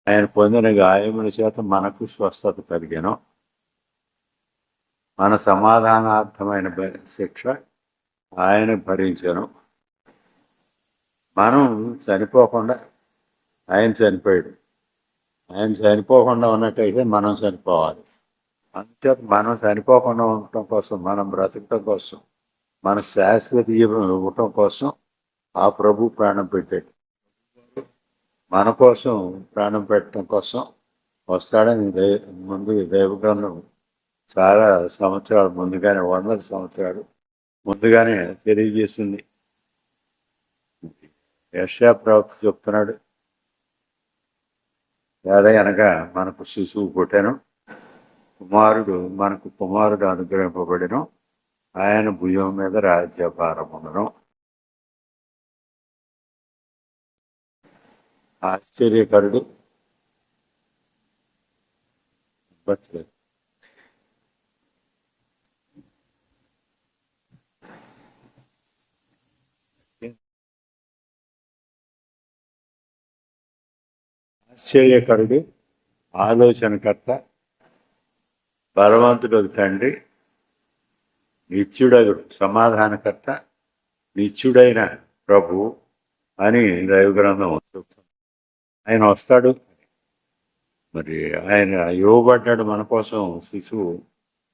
ఆయన పొందిన గాయముల చేత మనకు స్వస్థత కలిగాను. మన సమాధానార్థమైన శిక్ష ఆయన భరించాను. మనం చనిపోకుండా ఆయన చనిపోయాడు. ఆయన చనిపోకుండా ఉన్నట్టయితే మనం చనిపోవాలి. అంతే మనం చనిపోకుండా ఉండటం కోసం, మనం బ్రతకటం కోసం, మనకు శాశ్వత జీవం ఇవ్వటం కోసం ఆ ప్రభు ప్రాణం పెట్టాడు. మన కోసం ప్రాణం పెట్టడం కోసం వస్తాడని ముందు దైవ గ్రంథం చాలా సంవత్సరాలు ముందుగానే, 100 సంవత్సరాలు ముందుగానే తెలియజేసింది. యెషయా ప్రవక్త చెప్తున్నాడు, అనగా మనకు శిశువు పుట్టాను, మనకు కుమారుడు అనుగ్రహింపబడిను, ఆయన భుజం మీద రాజ్యభారమును. ఆశ్చర్యకరుడు ఆశ్చర్యకరుడు, ఆలోచనకర్త, బలవంతుడు తండ్రి, నిత్యుడగు సమాధానకర్త, నిత్యుడైన ప్రభు అని దైవగ్రంథం చెప్తుంది. ఆయన వస్తాడు. మరి ఆయన ఇవ్వబడ్డాడు మన కోసం, శిశువు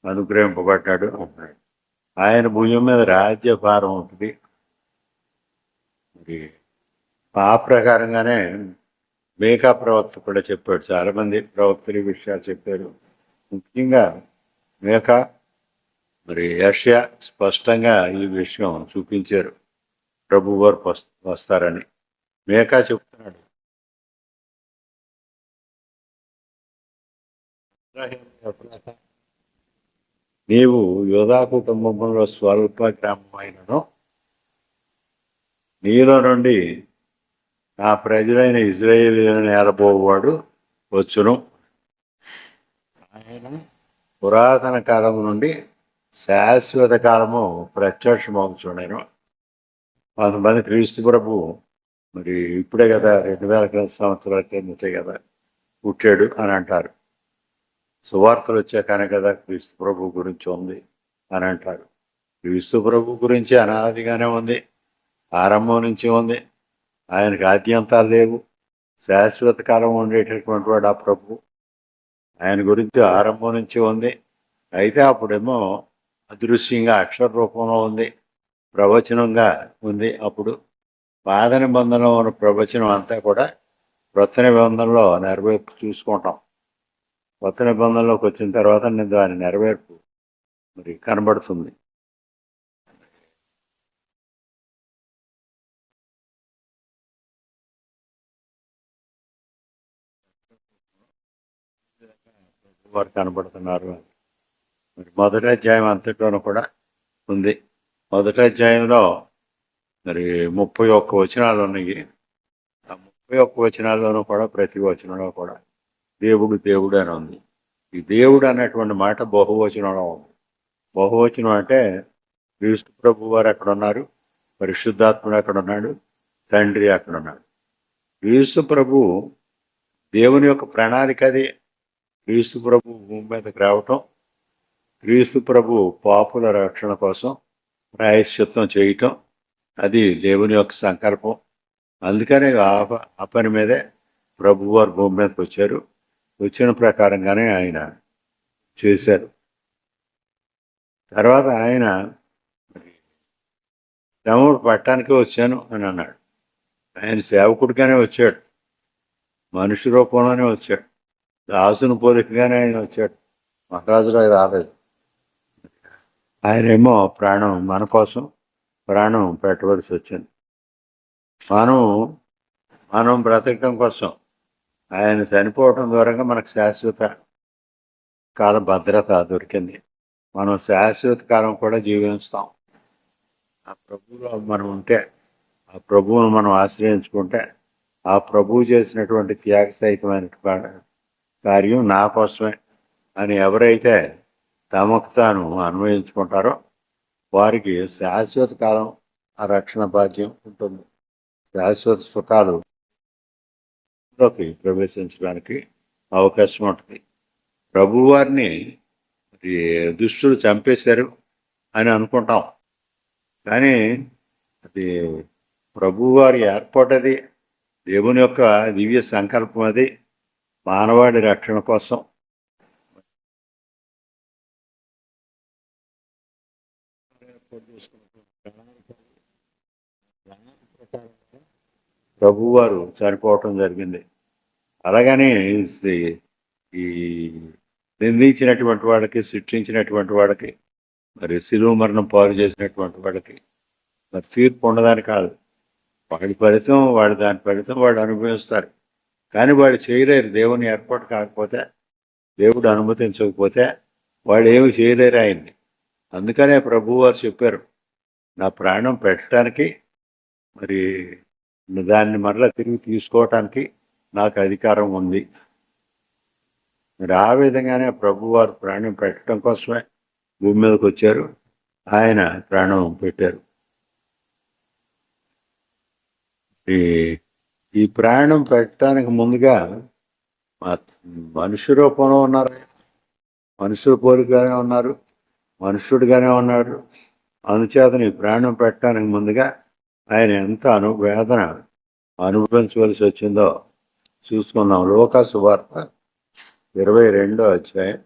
అనుగ్రహింపబడ్డాడు అన్నాడు. ఆయన భుజం మీద రాజ్యభారం ఉంటుంది. మరి ఆ ప్రకారంగానే మేకా ప్రవక్త కూడా చెప్పాడు. చాలామంది ప్రవక్తలు విషయాలు చెప్పారు. ముఖ్యంగా మేకా, మరి యెషయా స్పష్టంగా ఈ విషయం చూపించారు, ప్రభు వారు వస్తారని. మేకా చెప్తున్నాడు, నీవు యోధా కుటుంబంలో స్వల్ప గ్రామమైనను నీలో నుండి నా ప్రజలైన ఇజ్రాయేలీయులను ఏలబోవాడు వచ్చును. ఆయన పురాతన కాలం నుండి శాశ్వత కాలము ప్రత్యక్షమవుతున్నాను. కొంతమంది క్రీస్తు ప్రభు మరి ఇప్పుడే కదా 2000 సంవత్సరాల కిందటే కదా పుట్టాడు అని అంటారు. సువార్తలు వచ్చాకనే కదా క్రీస్తు ప్రభు గురించి ఉంది అని అంటారు. క్రీస్తు ప్రభు గురించి అనాదిగానే ఉంది, ఆరంభం నుంచి ఉంది. ఆయనకు ఆద్యంతాలు లేవు, శాశ్వత కాలం ఉండేటటువంటి వాడు ఆ ప్రభు. ఆయన గురించి ఆరంభం నుంచి ఉంది. అయితే అప్పుడేమో అదృశ్యంగా అక్షర రూపంలో ఉంది, ప్రవచనంగా ఉంది. అప్పుడు పాత నిబంధనలో ఉన్న ప్రవచనం అంతా కూడా క్రొత్త నిబంధనలో నెరవేర్పు చూసుకుంటాం. కొత్త నిబంధనలోకి వచ్చిన తర్వాత దాని నెరవేర్పు మరి కనబడుతుంది. వారు కనబడుతున్నారు. మరి మొదటి అధ్యాయం అంతట్లోనూ కూడా ఉంది. మొదటి అధ్యాయంలో మరి 31 వచనాలు ఉన్నాయి. ఆ 31 వచనాల్లోనూ కూడా ప్రతి వచనంలో కూడా దేవుడు దేవుడు అని ఉంది. ఈ దేవుడు అన్నటువంటి మాట బహువచనంలో ఉంది. బహువచనం అంటే క్రీస్తు ప్రభు వారు అక్కడ ఉన్నారు, పరిశుద్ధాత్ముడు అక్కడ ఉన్నాడు, తండ్రి అక్కడ ఉన్నాడు. క్రీస్తు ప్రభు దేవుని యొక్క ప్రణాళిక అది. క్రీస్తు ప్రభు భూమి మీదకి రావటం, క్రీస్తు ప్రభు పాపుల రక్షణ కోసం ప్రాయశ్చిత్తం చేయటం, అది దేవుని యొక్క సంకల్పం. అందుకనే ఆ పని మీదే ప్రభు వారు భూమి మీదకి వచ్చారు. వచ్చిన ప్రకారంగానే ఆయన చేశారు. తర్వాత ఆయన శ్రమడు పట్టడానికి వచ్చాను అని అన్నాడు. ఆయన సేవకుడిగానే వచ్చాడు, మనిషి రూపంలోనే వచ్చాడు, దాసుని పోలికగానే ఆయన వచ్చాడు, మహారాజులో రాలేదు. ఆయనేమో ప్రాణం మన కోసం ప్రాణం పెట్టవలసి వచ్చింది. మనం బ్రతకడం కోసం ఆయన చనిపోవటం ద్వారా మనకు శాశ్వత కాల భద్రత దొరికింది. మనం శాశ్వత కాలం కూడా జీవిస్తాం. ఆ ప్రభువులో మనం ఉంటే, ఆ ప్రభువును మనం ఆశ్రయించుకుంటే, ఆ ప్రభువు చేసినటువంటి త్యాగ సహితమైన కార్యం నా కోసమే అని ఎవరైతే తమకు తాను అన్వయించుకుంటారో వారికి శాశ్వత కాలం ఆ రక్షణ భాగ్యం ఉంటుంది, శాశ్వత సుఖాలు లోకి ప్రవేశించడానికి అవకాశం ఉంటుంది. ప్రభువారిని మరి దుష్టులు చంపేశారు అని అనుకుంటాం, కానీ అది ప్రభువారి ఏర్పాటు, అది దేవుని యొక్క దివ్య సంకల్పం, అది మానవాడి రక్షణ కోసం. ప్రభువారు చనిపోవటం జరిగింది. అలాగని ఈ నిందించినటువంటి వాళ్ళకి, శిక్షించినటువంటి వాళ్ళకి, మరి శిలువ మరణం పాలు చేసినటువంటి వాళ్ళకి మరి తీర్పు ఉండదని కాదు. వాడి ఫలితం దాని ఫలితం వాడు అనుభవిస్తారు. కానీ వాడు చేయలేరు. దేవుని ఏర్పాటు కాకపోతే, దేవుడు అనుమతించకపోతే వాళ్ళు ఏమి చేయలేరు ఆయన్ని. అందుకనే ప్రభువారు చెప్పారు, నా ప్రాణం పెట్టడానికి, మరి దాన్ని మరలా తిరిగి తీసుకోవటానికి నాకు అధికారం ఉంది. మరి ఆ విధంగానే ప్రభువారు ప్రాణం పెట్టడం కోసమే భూమి మీదకి వచ్చారు. ఆయన ప్రాణం పెట్టారు. ఈ ప్రాణం పెట్టడానికి ముందుగా మనుష్య రూపంలో ఉన్నారు, మనుషుల పోలికగానే ఉన్నారు, మనుష్యుడిగానే ఉన్నాడు. అందుచేతని ప్రాణం పెట్టడానికి ముందుగా ఆయన ఎంత వేదన అనుభవించవలసి వచ్చిందో చూసుకుందాం. లూకా సువార్త 22వ అధ్యాయం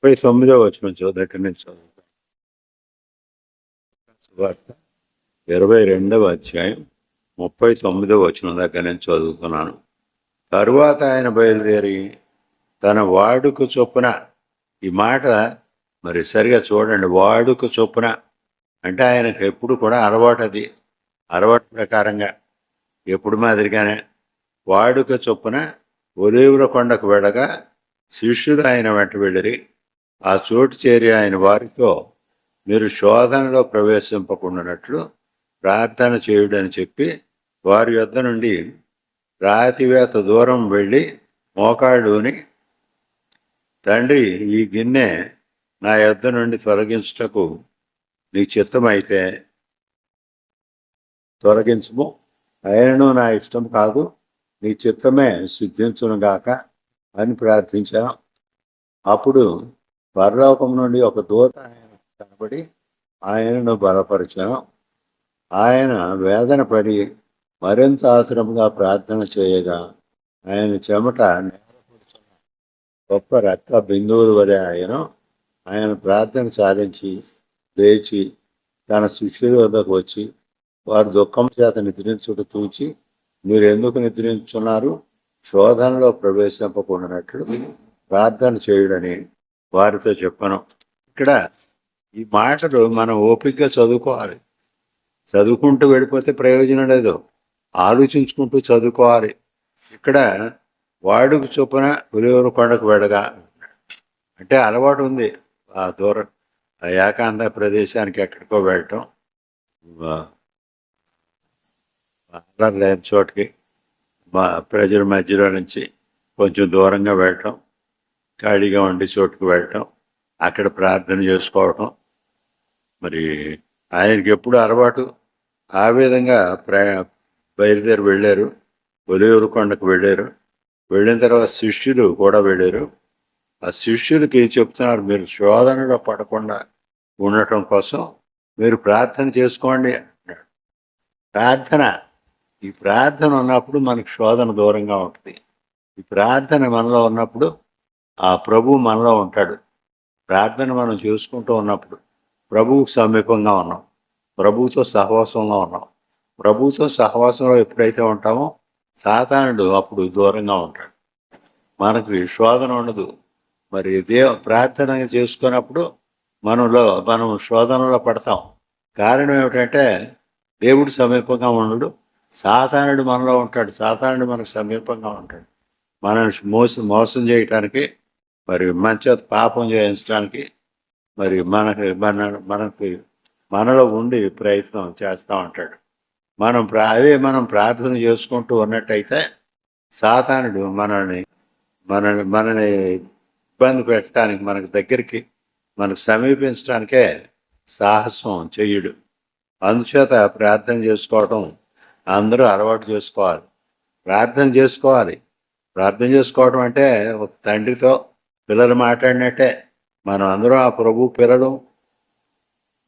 39వ వచనం దగ్గర నుంచి చదువుతాం. సువార్త 22వ అధ్యాయం 39వ వచనం దగ్గర నుంచి చదువుతున్నాను. తరువాత ఆయన బయలుదేరి తన వాడుక చొప్పున, ఈ మాట మరి సరిగా చూడండి, వాడుక చొప్పున అంటే ఆయనకు ఎప్పుడు కూడా అలవాటు, అది అలవాటు ప్రకారంగా ఎప్పుడు మాదిరిగానే వాడుక చొప్పున ఒలీవల కొండకు వెళ్ళగా శిష్యులు ఆయన వెంట వెళ్ళిరి. ఆ చోటు చేరి ఆయన వారితో, మీరు శోధనలో ప్రవేశింపకుండానట్లు ప్రార్థన చేయుడని చెప్పి వారి యొద్ద నుండి రాతివేత దూరం వెళ్ళి మోకాళ్ళుని, తండ్రి, ఈ గిన్నె నా యొద్ద నుండి తొలగించుటకు నీ చిత్తమైతే తొలగించుము, ఆయనను నా ఇష్టం కాదు, నీ చిత్తమే సిద్ధించునుగాక అని ప్రార్థించాను. అప్పుడు పరలోకం నుండి ఒక దూత ఆయన కనబడి ఆయనను బలపరిచాను. ఆయన వేదన పడి మరింత ఆశ్రమంగా ప్రార్థన చేయగా ఆయన చెమట నేలపడుచున్న గొప్ప రక్త బిందువుల వలె ఆయన ప్రార్థన చాలించి లేచి తన శిష్యుల వద్దకు వచ్చి, వారు దుఃఖం చేత నిద్రించుట చూచి, మీరు ఎందుకు నిద్రించున్నారు, శోధనలో ప్రవేశింపకుండానట్లు ప్రార్థన చేయుడని వారితో చెప్పను. ఇక్కడ ఈ మాటలు మనం ఓపికగా చదువుకోవాలి. చదువుకుంటూ వెళ్ళిపోతే ప్రయోజనం లేదు, ఆలోచించుకుంటూ చదువుకోవాలి. ఇక్కడ వాడుకు చొప్పున ఒలీవల కొండకు వెళ్ళగా అంటే అలవాటు ఉంది, ఆ దూరం ఏకాంత ప్రదేశానికి ఎక్కడికో వెళ్ళటం, లేని చోటుకి ప్రజల మధ్యలో నుంచి కొంచెం దూరంగా వెళ్ళటం, ఖాళీగా ఉండే చోటుకు వెళ్ళటం, అక్కడ ప్రార్థన చేసుకోవటం. మరి ఆయనకి ఎప్పుడు అలవాటు. ఆ విధంగా బయలుదేరి వెళ్ళారు, ఒలీవల కొండకు వెళ్ళారు. వెళ్ళిన తర్వాత శిష్యులు కూడా వెళ్ళారు. ఆ శిష్యులకి చెప్తున్నారు, మీరు శోధనలో పడకుండా ఉండటం కోసం మీరు ప్రార్థన చేసుకోండి అన్నాడు. ప్రార్థన, ఈ ప్రార్థన ఉన్నప్పుడు మనకు శోధన దూరంగా ఉంటుంది. ఈ ప్రార్థన మనలో ఉన్నప్పుడు ఆ ప్రభువు మనలో ఉంటాడు. ప్రార్థన మనం చేసుకుంటూ ఉన్నప్పుడు ప్రభువుకు సమీపంగా ఉన్నాం, ప్రభువుతో సహవాసంలో ఉన్నాం. ప్రభువుతో సహవాసంలో ఎప్పుడైతే ఉంటామో సాతానుడు అప్పుడు దూరంగా ఉంటాడు, మనకు శోధన ఉండదు. మరి ప్రార్థన చేసుకున్నప్పుడు మనం శోధనలో పడతాం. కారణం ఏమిటంటే దేవుడు సమీపంగా ఉండడు, సాతానుడు మనలో ఉంటాడు. సాతానుడు మనకు సమీపంగా ఉంటాడు, మనల్ని మోసం చేయటానికి, మరి మంచి పాపం చేయించడానికి, మరి మనకి మనలో ఉండి ప్రయత్నం చేస్తూ ఉంటాడు. మనం ప్రార్థన చేసుకుంటూ ఉన్నట్టయితే సాతానుడు మనని ఇబ్బంది పెట్టడానికి, మనకు దగ్గరికి మనకు సమీపించడానికే సాహసం చెయ్యడు. అందుచేత ప్రార్థన చేసుకోవటం అందరూ అలవాటు చేసుకోవాలి. ప్రార్థన చేసుకోవడం అంటే ఒక తండ్రితో పిల్లలు మాట్లాడినట్టే. మనం అందరం ఆ ప్రభు పిల్లలు.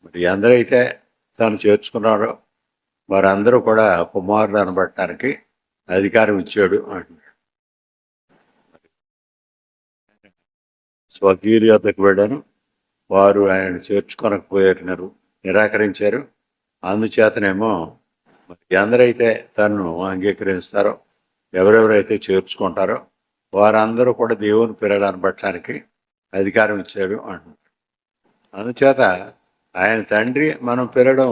మరి ఎందరైతే తను చేర్చుకున్నారో వారందరూ కూడా కుమారుడు అనబడటానికి అధికారం ఇచ్చాడు అంటున్నాడు. స్వకీయుల యొద్దకు వెళ్ళాను, వారు ఆయన చేర్చుకొనకపోయారు, నిరాకరించారు. అందుచేతనేమో ఎందరైతే తనను అంగీకరిస్తారో, ఎవరెవరైతే చేర్చుకుంటారో వారందరూ కూడా దేవుని పిల్లలు అనబట్టడానికి అధికారం ఇచ్చాడు అంటున్నారు. అందుచేత ఆయన తండ్రి, మనం పిల్లడం,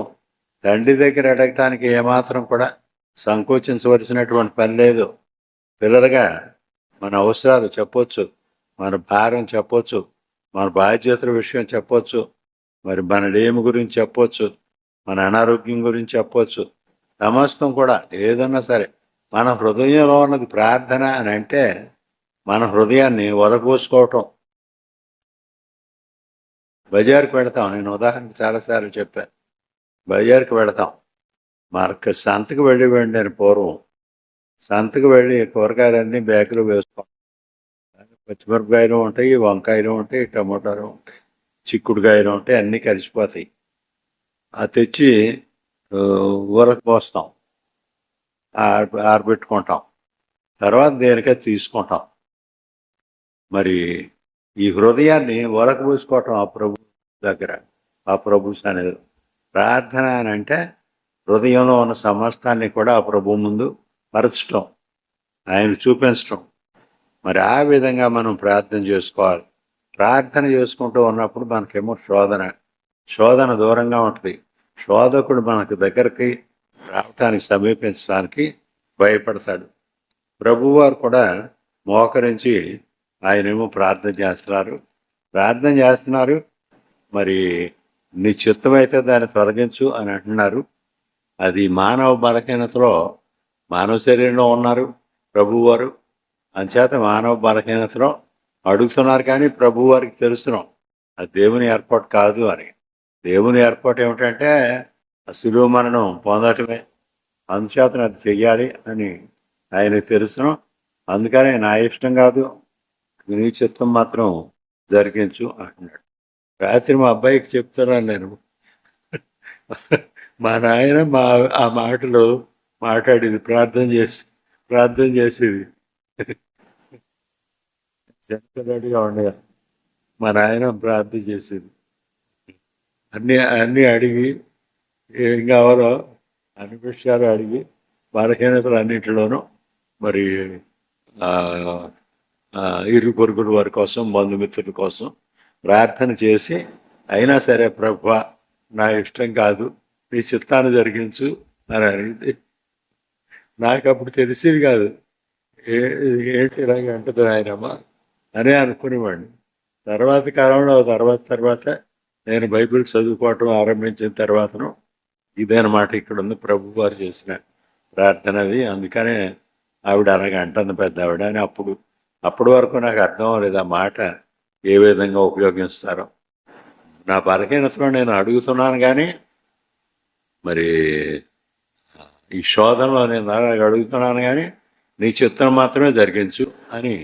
తండ్రి దగ్గర అడగటానికి ఏమాత్రం కూడా సంకోచించవలసినటువంటి పని లేదు. పిల్లలుగా మన అవసరాలు చెప్పొచ్చు, మన భారం చెప్పొచ్చు, మన బాధ్యతల విషయం చెప్పొచ్చు, మరి మన లేమి గురించి చెప్పొచ్చు, మన అనారోగ్యం గురించి చెప్పొచ్చు. సమస్తం కూడా ఏదన్నా సరే మన హృదయంలో ఉన్నది ప్రార్థన అని అంటే మన హృదయాన్ని వదపోసుకోవటం. బజార్కి వెళతాం, నేను ఉదాహరణకు చాలాసార్లు చెప్పాను. బజార్కి వెళతాం, సంతకు వెళ్ళి నేను పూర్వం సంతకు వెళ్ళి కూరగాయలన్నీ బ్యాగులు వేసుకోం. పచ్చిమిరపకాయలు ఉంటాయి, వంకాయలు ఉంటాయి, టమోటాలు ఉంటాయి, చిక్కుడుకాయలు ఉంటాయి, అన్నీ కలిసిపోతాయి. అది తెచ్చి ఊరకు పోస్తాం, ఆరబెట్టుకుంటాం, తర్వాత దేనికై తీసుకుంటాం. మరి ఈ హృదయాన్ని ఊరకు పోసుకోవటం ఆ ప్రభు దగ్గర, ఆ ప్రభు సన్నిధిలో. ప్రార్థన అని అంటే హృదయంలో ఉన్న సమస్తాన్ని కూడా ఆ ప్రభు ముందు పరచటం, ఆయన చూపించటం. మరి ఆ విధంగా మనం ప్రార్థన చేసుకోవాలి. ప్రార్థన చేసుకుంటూ ఉన్నప్పుడు మనకేమో శోధన దూరంగా ఉంటుంది. శోధకుడు మనకు దగ్గరికి రావటానికి, సమీపించడానికి భయపడతాడు. ప్రభువారు కూడా మోకరించి ఆయనేమో ప్రార్థన చేస్తున్నారు. మరి నీ చిత్తమైతే దాన్ని తొలగించు అని అంటున్నారు. అది మానవ బలహీనతలో, మానవ శరీరంలో ఉన్నారు ప్రభువారు. అంచేత మానవ బలహీనతలో అడుగుతున్నారు. కానీ ప్రభు వారికి తెలుసును అది దేవుని ఏర్పాటు కాదు అని. దేవుని ఏర్పాటు ఏమిటంటే సులువు మరణం పొందటమే. అందుచేత అది చెయ్యాలి అని ఆయనకు తెలుసును. అందుకనే నా ఇష్టం కాదు, నీ చిత్తం మాత్రం జరిగించు అంటున్నాడు. రాత్రి మా అబ్బాయికి చెప్తున్నాను నేను. మా నాయన ఆ మాటలు మాట్లాడేది, ప్రార్థన చేసేది. చెక్కగా ఉండగా మా నాయన ప్రార్థన చేసేది. అన్నీ అడిగి ఏం కావాలో అన్ని విషయాలు అడిగి బలహీనతలు అన్నింటిలోనూ మరి ఇరు పొరుగుల వారి కోసం, బంధుమిత్రుల కోసం ప్రార్థన చేసి, అయినా సరే ప్రభువా నా ఇష్టం కాదు, నీ చిత్తాన్ని జరిగించు అని అనేది. నాకు అప్పుడు తెలిసేది కాదు, ఏంటి ఇలాగే అంటుంది ఆయనమ్మ అనే అనుకునేవాడిని. తర్వాత కాలంలో తర్వాత నేను బైబిల్ చదువుకోవటం ఆరంభించిన తర్వాతను ఇదేనమాట ఇక్కడ ఉంది ప్రభు వారు చేసిన ప్రార్థన అది. అందుకనే ఆవిడ అలాగే అంటుంది, పెద్ద ఆవిడ అని. అప్పటి వరకు నాకు అర్థం అవ్వలేదు ఆ మాట ఏ విధంగా ఉపయోగిస్తారో. నా బలహీనతలో నేను అడుగుతున్నాను, కానీ మరి ఈ శోధనలో నేను అలాగే అడుగుతున్నాను, కానీ నీ చిత్తం మాత్రమే జరిగించు అని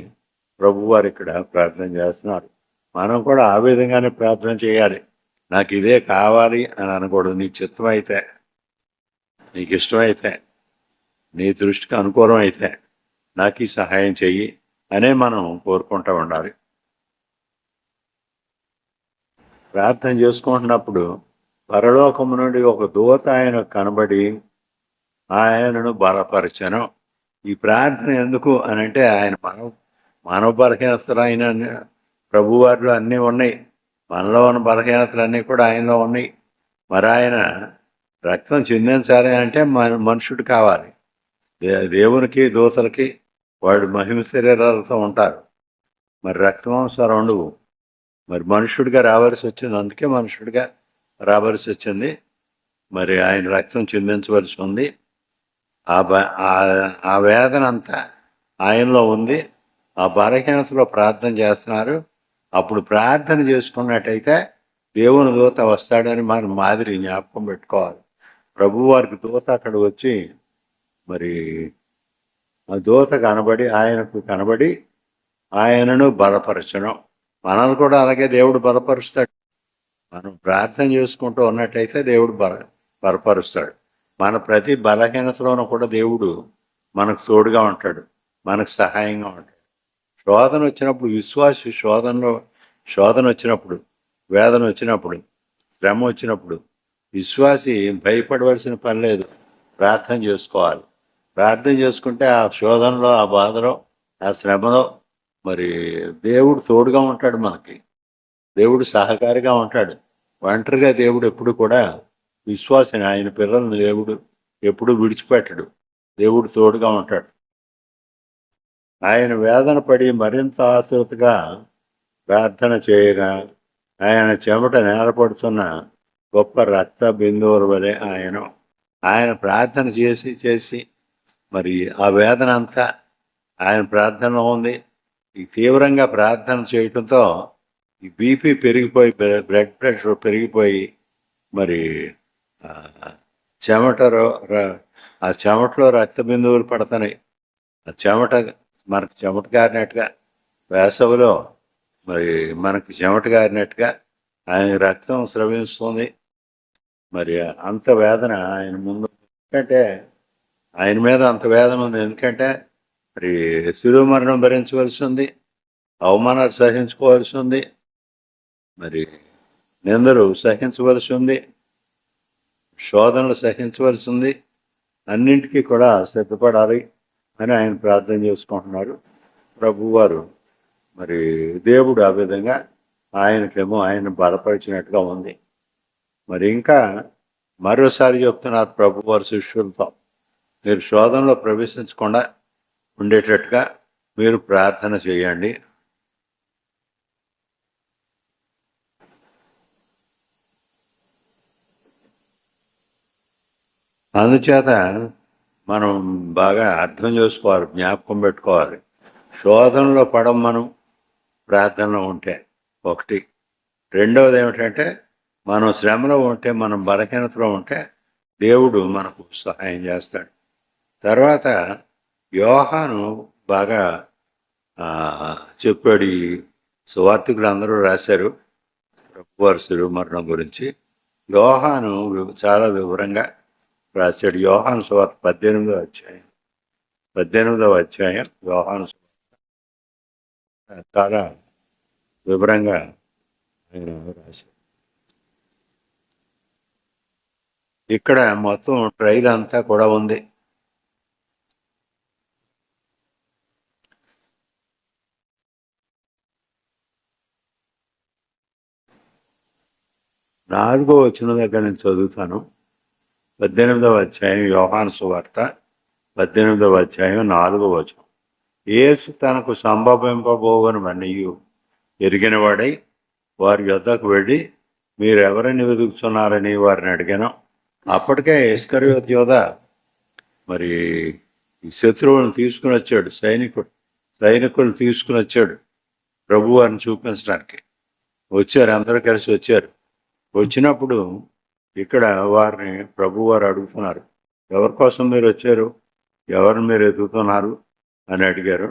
ప్రభువారు ఇక్కడ ప్రార్థన చేస్తున్నారు. మనం కూడా ఆ విధంగానే ప్రార్థన చేయాలి. నాకు ఇదే కావాలి అని అనకూడదు. నీ చిత్తం అయితే, నీకు ఇష్టమైతే, నీ దృష్టికి అనుకూలం అయితే నాకు ఈ సహాయం చెయ్యి అనే మనం కోరుకుంటూ ఉండాలి. ప్రార్థన చేసుకుంటున్నప్పుడు పరలోకము నుండి ఒక దూత ఆయన కనబడి ఆయనను బలపరచను. ఈ ప్రార్థన ఎందుకు అని అంటే ఆయన మానవ బలహీనతలు ఆయన ప్రభువారిలో అన్నీ ఉన్నాయి. మనలో ఉన్న బలహీనతలన్నీ కూడా ఆయనలో ఉన్నాయి. మరి ఆయన రక్తం చిందించాలి అంటే మనుషుడు కావాలి. దేవునికి దూతలకి వాడు మహిమ శరీరాలతో ఉంటారు. మరి రక్తమాంసాలు ఉండవు. మరి మనుషుడిగా రావాల్సి వచ్చింది. అందుకే మనుషుడిగా రాబర్స్ వచ్చింది. మరి ఆయన రక్తం చిందించవలసి ఉంది. ఆ వేదన అంతా ఆయనలో ఉంది. ఆ బలహీనతలో ప్రార్థన చేస్తున్నారు. అప్పుడు ప్రార్థన చేసుకున్నట్టయితే దేవుని దూత వస్తాడని మనం మాదిరి జ్ఞాపకం పెట్టుకోవాలి. ప్రభువారికి దూత అక్కడ వచ్చి మరి ఆ దూత ఆయనకు కనబడి ఆయనను బలపరచడం. మనల్ని కూడా అలాగే దేవుడు బలపరుస్తాడు. మనం ప్రార్థన చేసుకుంటూ ఉన్నట్టయితే దేవుడు బలపరుస్తాడు. మన ప్రతి బలహీనతలోనూ కూడా దేవుడు మనకు తోడుగా ఉంటాడు, మనకు సహాయంగా ఉంటాడు. శోధన వచ్చినప్పుడు శోధన వచ్చినప్పుడు, వేదన వచ్చినప్పుడు, శ్రమ వచ్చినప్పుడు విశ్వాసి భయపడవలసిన పని లేదు. ప్రార్థన చేసుకోవాలి. ప్రార్థన చేసుకుంటే ఆ శోధనలో, ఆ బాధలో, ఆ శ్రమలో మరి దేవుడు తోడుగా ఉంటాడు. మనకి దేవుడు సహకారిగా ఉంటాడు. ఒంటరిగా దేవుడు ఎప్పుడు కూడా విశ్వాసిని, ఆయన పిల్లలను దేవుడు ఎప్పుడు విడిచిపెట్టడు. దేవుడు తోడుగా ఉంటాడు. ఆయన వేదన పడి మరింత ఆతృతగా ప్రార్థన చేయగా ఆయన చెమట నేలపడుతున్న గొప్ప రక్త బిందువుల వలె ఆయన ప్రార్థన చేసి మరి ఆ వేదన అంతా ఆయన ప్రార్థనలో ఉంది. ఈ తీవ్రంగా ప్రార్థన చేయటంతో ఈ బీపీ పెరిగిపోయి, బ్లడ్ ప్రెషర్ పెరిగిపోయి మరి ఆ చెమటలో రక్త బిందువులు పడుతున్నాయి. ఆ చెమట మనకు చెమట గారినట్టుగా, వేసవిలో మరి మనకి చెమట గారినట్టుగా ఆయన రక్తం స్రవిస్తుంది. మరి అంత వేదన ఆయన ముందు, ఎందుకంటే ఆయన మీద అంత వేదన ఉంది. ఎందుకంటే మరి శిలువ మరణం భరించవలసి ఉంది, అవమానాలు సహించుకోవాల్సి ఉంది, మరి నిందలు సహించవలసి ఉంది, శోధనలు సహించవలసి ఉంది. అన్నింటికీ కూడా సిద్ధపడాలి అని ఆయన ప్రార్థన చేసుకుంటున్నారు. ప్రభువారు మరి దేవుడు ఆ విధంగా ఆయన బలపరిచినట్టుగా ఉంది. మరి ఇంకా మరోసారి చెప్తున్నారు ప్రభువారు శిష్యులతో, మీరు శోధనలో ప్రవేశించకుండా ఉండేటట్టుగా మీరు ప్రార్థన చేయండి. అందుచేత మనం బాగా అర్థం చేసుకోవాలి, జ్ఞాపకం పెట్టుకోవాలి. శోధనలో మనం ప్రార్థనలో ఉంటే ఒకటి. రెండవది ఏమిటంటే మనం శ్రమలో ఉంటే, మనం బలహీనతలో ఉంటే దేవుడు మనకు సహాయం చేస్తాడు. తర్వాత యోహాను బాగా చెప్పాడు. ఈ సువార్తికులు అందరూ రాశారు ప్రభువారి శిలువ మరణం గురించి. యోహాను చాలా వివరంగా రాశాడు. యోహాను సువార్త 18వ అధ్యాయం యోహాను చాలా వివరంగా ఆయన రాశాడు. ఇక్కడ మొత్తం ట్రైల్ అంతా కూడా ఉంది. నాలుగో వచనం దగ్గర నేను చదువుతాను. 18వ అధ్యాయం యోహాను సువార్త 18వ అధ్యాయం 4వ వచనం. యేసు తనకు సంభవింపబోవనమని ఎరిగినవాడై వారి యొద్దకు వెళ్ళి, మీరెవరిని వెతుకుతున్నారని వారిని అడిగాను. అప్పటికే ఇస్కరియోతు యోధ మరి శత్రువులను తీసుకుని వచ్చాడు, సైనికులు తీసుకుని వచ్చాడు ప్రభువారిని చూపించడానికి. వచ్చారు, అందరూ కలిసి వచ్చారు. వచ్చినప్పుడు ఇక్కడ వారిని ప్రభువారు అడుగుతున్నారు, ఎవరి కోసం మీరు వచ్చారు, ఎవరిని మీరు ఎదుగుతున్నారు అని అడిగారు.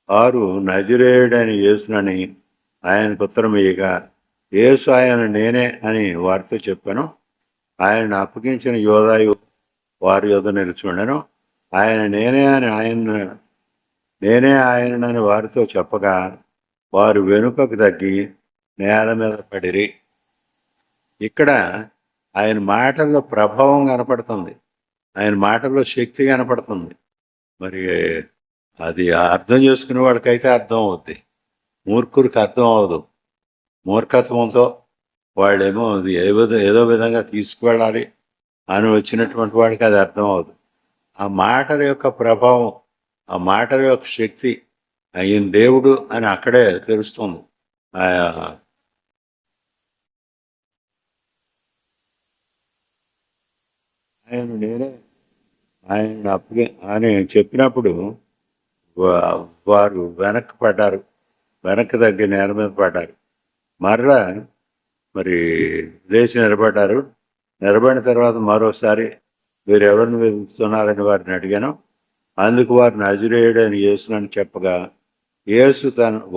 వారు నజరేయుడని యేసునని ఆయనకు ఉత్తరం ఇయ్యగా, యేసు ఆయన నేనే అని వారితో చెప్పాను. ఆయన అప్పగించిన యోధాయు వారి యొద్ద నిలుచుండెను. నేనే ఆయనని వారితో చెప్పగా వారు వెనుకకు తగ్గి నేల మీద పడిరి. ఇక్కడ ఆయన మాటల్లో ప్రభావం కనపడుతుంది, ఆయన మాటల్లో శక్తి కనపడుతుంది. మరి అది అర్థం చేసుకునే వాడికైతే అర్థం అవుద్ది, మూర్ఖుడికి అర్థం అవ్వదు. మూర్ఖత్వంతో వాళ్ళేమో ఏదో విధంగా తీసుకువెళ్ళాలి అని వచ్చినటువంటి వాడికి అది అర్థం అవ్వదు. ఆ మాటల యొక్క ప్రభావం, ఆ మాటల యొక్క శక్తి, ఆయన దేవుడు అని అక్కడే తెలుస్తుంది. నేనే ఆయన అప్పుడే అని చెప్పినప్పుడు వారు వెనక్కి పడ్డారు, వెనక్కి తగ్గి నేల మీద పడ్డారు. మరలా మరి లేచి నిలబడ్డారు. నిలబడిన తర్వాత మరోసారి మీరు ఎవరిని వెతుకుతున్నారని వారిని అడిగాను. అందుకు వారు నజరేయుడని యేసునని చెప్పగా, యేసు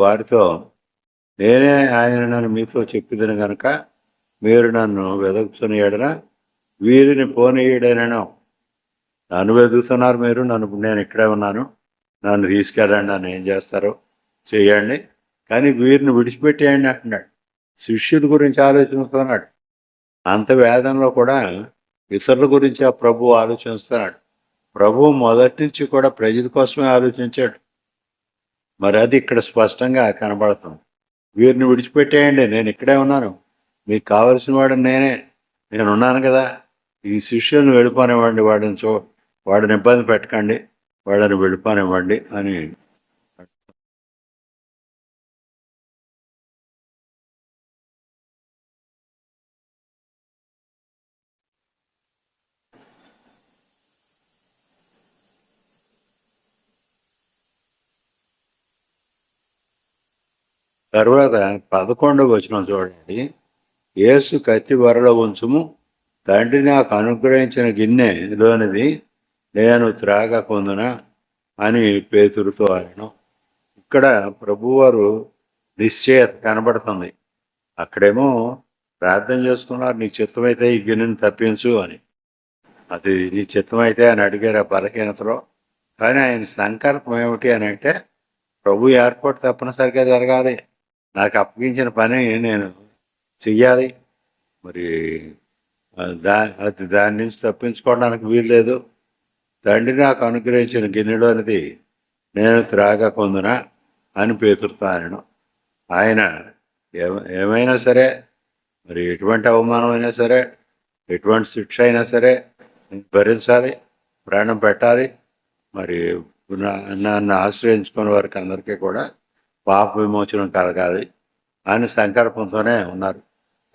వారితో, నేనే ఆయనను మీతో చెప్పిదని కనుక మీరు నన్ను వెతుకుతున్న ఎడల వీరిని పోనీయుడేనను. నన్ను వెతుకుతున్నారు మీరు, నేను ఇక్కడే ఉన్నాను, నన్ను తీసుకెళ్ళండి, నన్ను ఏం చేస్తారో చేయండి, కానీ వీరిని విడిచిపెట్టేయండి అంటున్నాడు. శిష్యుడి గురించి ఆలోచిస్తున్నాడు. అంత వేదంలో కూడా ఇతరుల గురించి ఆ ప్రభు ఆలోచిస్తున్నాడు. ప్రభు మొదటి నుంచి కూడా ప్రజల కోసమే ఆలోచించాడు. మరి అది ఇక్కడ స్పష్టంగా కనబడుతుంది. వీరిని విడిచిపెట్టేయండి, నేను ఇక్కడే ఉన్నాను, మీకు కావలసిన వాడు నేను ఉన్నాను కదా, ఈ శిష్యులను వెళ్ళిపోనివ్వండి, వాడిని ఇబ్బంది పెట్టకండి, వాళ్ళని వెళ్ళిపోనివ్వండి అని. తర్వాత 11వ వచనం చూడండి. యేసు కత్తి వరలో ఉంచుము, తండ్రి నాకు అనుగ్రహించిన గిన్నెలోనిది నేను త్రాగకుందునా అని పేతురుతో అనను. ఇక్కడ ప్రభువారు నిశ్చయత కనబడుతుంది. అక్కడేమో ప్రార్థన చేసుకున్నారు, నీ చిత్తమైతే ఈ గిన్నెని తప్పించు అని. అది నీ చిత్తమైతే అని అడిగారు ఆ బలహీనతలో. కానీ ఆయన సంకల్పం ఏమిటి అని అంటే, ప్రభు ఏర్పాటు తప్పనిసరిగా జరగాలి, నాకు అప్పగించిన పని నేను చెయ్యాలి, మరి దాని నుంచి తప్పించుకోవడానికి వీల్లేదు. తండ్రి నాకు అనుగ్రహించిన గిన్నెలోనిది నేను త్రాగకుందునా అని పేతురుతాను. ఆయన ఏమైనా సరే, మరి ఎటువంటి అవమానం అయినా సరే, ఎటువంటి శిక్ష అయినా సరే భరించాలి, ప్రాణం పెట్టాలి. మరి నన్ను ఆశ్రయించుకునే వారికి అందరికీ కూడా పాప విమోచనం కలగాలి అని సంకల్పంతోనే ఉన్నారు.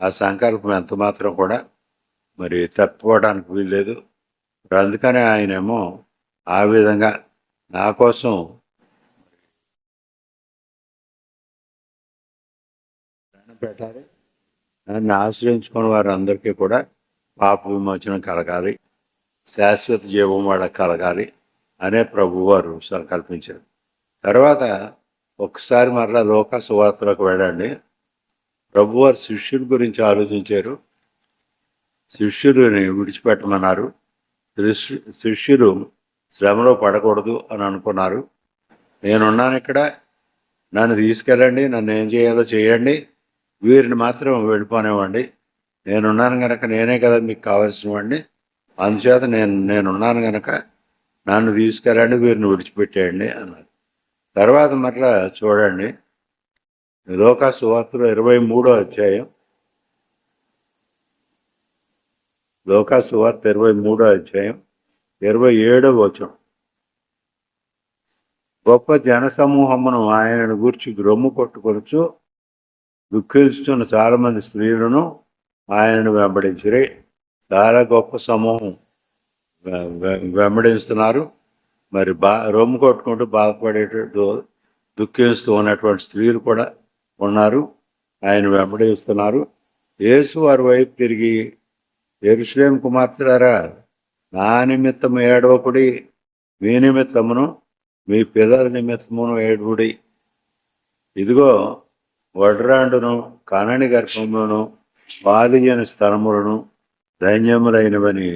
ఆ సంకల్పం ఎంత మాత్రం కూడా మరి తప్పిపోవడానికి వీల్లేదు. అందుకనే ఆయనేమో ఆ విధంగా నా కోసం పెట్టాలి, నన్ను ఆశ్రయించుకున్న వారు అందరికీ కూడా పాప విమోచనం కలగాలి, శాశ్వత జీవం వాళ్ళకి కలగాలి అనే ప్రభువారు సంకల్పించారు. తర్వాత ఒకసారి మరలా లోక సువార్తలకు వెళ్ళండి. ప్రభువారు శిష్యుల గురించి ఆలోచించారు. శిష్యుడిని విడిచిపెట్టమన్నారు. శిష్యులు శ్రమలో పడకూడదు అని అనుకున్నారు. నేనున్నాను ఇక్కడ, నన్ను తీసుకెళ్ళండి, నన్ను ఏం చేయాలో చేయండి, వీరిని మాత్రం వెళ్ళిపోనివ్వండి, నేనున్నాను కనుక, నేనే కదా మీకు కావాల్సిన వాడిని, అందుచేత నేనున్నాను కనుక నన్ను తీసుకెళ్ళండి, వీరిని విడిచిపెట్టేయండి అన్నారు. తర్వాత మరలా చూడండి, లోకా సువార్తలో 23వ అధ్యాయం, లోకా సువార్త 23వ అధ్యాయం 27వ వచనం. గొప్ప జనసమూహమును ఆయనను గూర్చి గ్రొమ్ము కొట్టుకొనుచు దుఃఖిస్తున్న చాలా మంది స్త్రీలను ఆయనను వెంబడించిరి. చాలా గొప్ప సమూహం వెంబడిస్తున్నారు. మరి రొమ్ము కొట్టుకుంటూ బాధపడేటట్టు దుఃఖిస్తూ ఉన్నటువంటి స్త్రీలు కూడా ఉన్నారు, ఆయన వెంబడిస్తున్నారు. యేసు వారి వైపు తిరిగి, యెరూషలేము కుమార్తెలారా, నా నిమిత్తము ఏడవకుడి, మీ నిమిత్తమును మీ పిల్లల నిమిత్తమును ఏడువుడి. ఇదిగో వడ్రాండును కనని గర్భములను పాలియని స్థలములను ధన్యములైనవని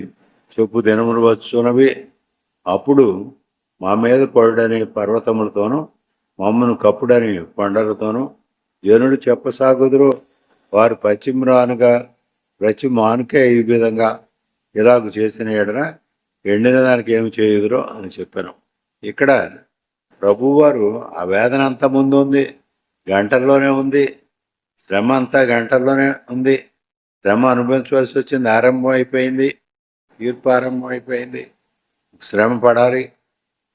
చెప్పు దినములు వచ్చునవి. అప్పుడు మా మీద పడుడని పర్వతములతోనూ మమ్మను కప్పుడని కొండలతోనూ జనుడు చెప్పసాగుదురు. వారు పశ్చిమరానుగా ప్రతి మానుకే ఈ విధంగా ఇలాగ చేసిన ఎడన ఎండిన దానికి ఏమి చేయుదురో అని చెప్పాను. ఇక్కడ ప్రభువారు ఆ వేదన అంతా ముందు ఉంది, గంటల్లోనే ఉంది, శ్రమ అంతా గంటల్లోనే ఉంది. శ్రమ అనుభవించవలసి వచ్చింది, ఆరంభం అయిపోయింది, తీర్పు ఆరంభం అయిపోయింది, శ్రమ పడాలి.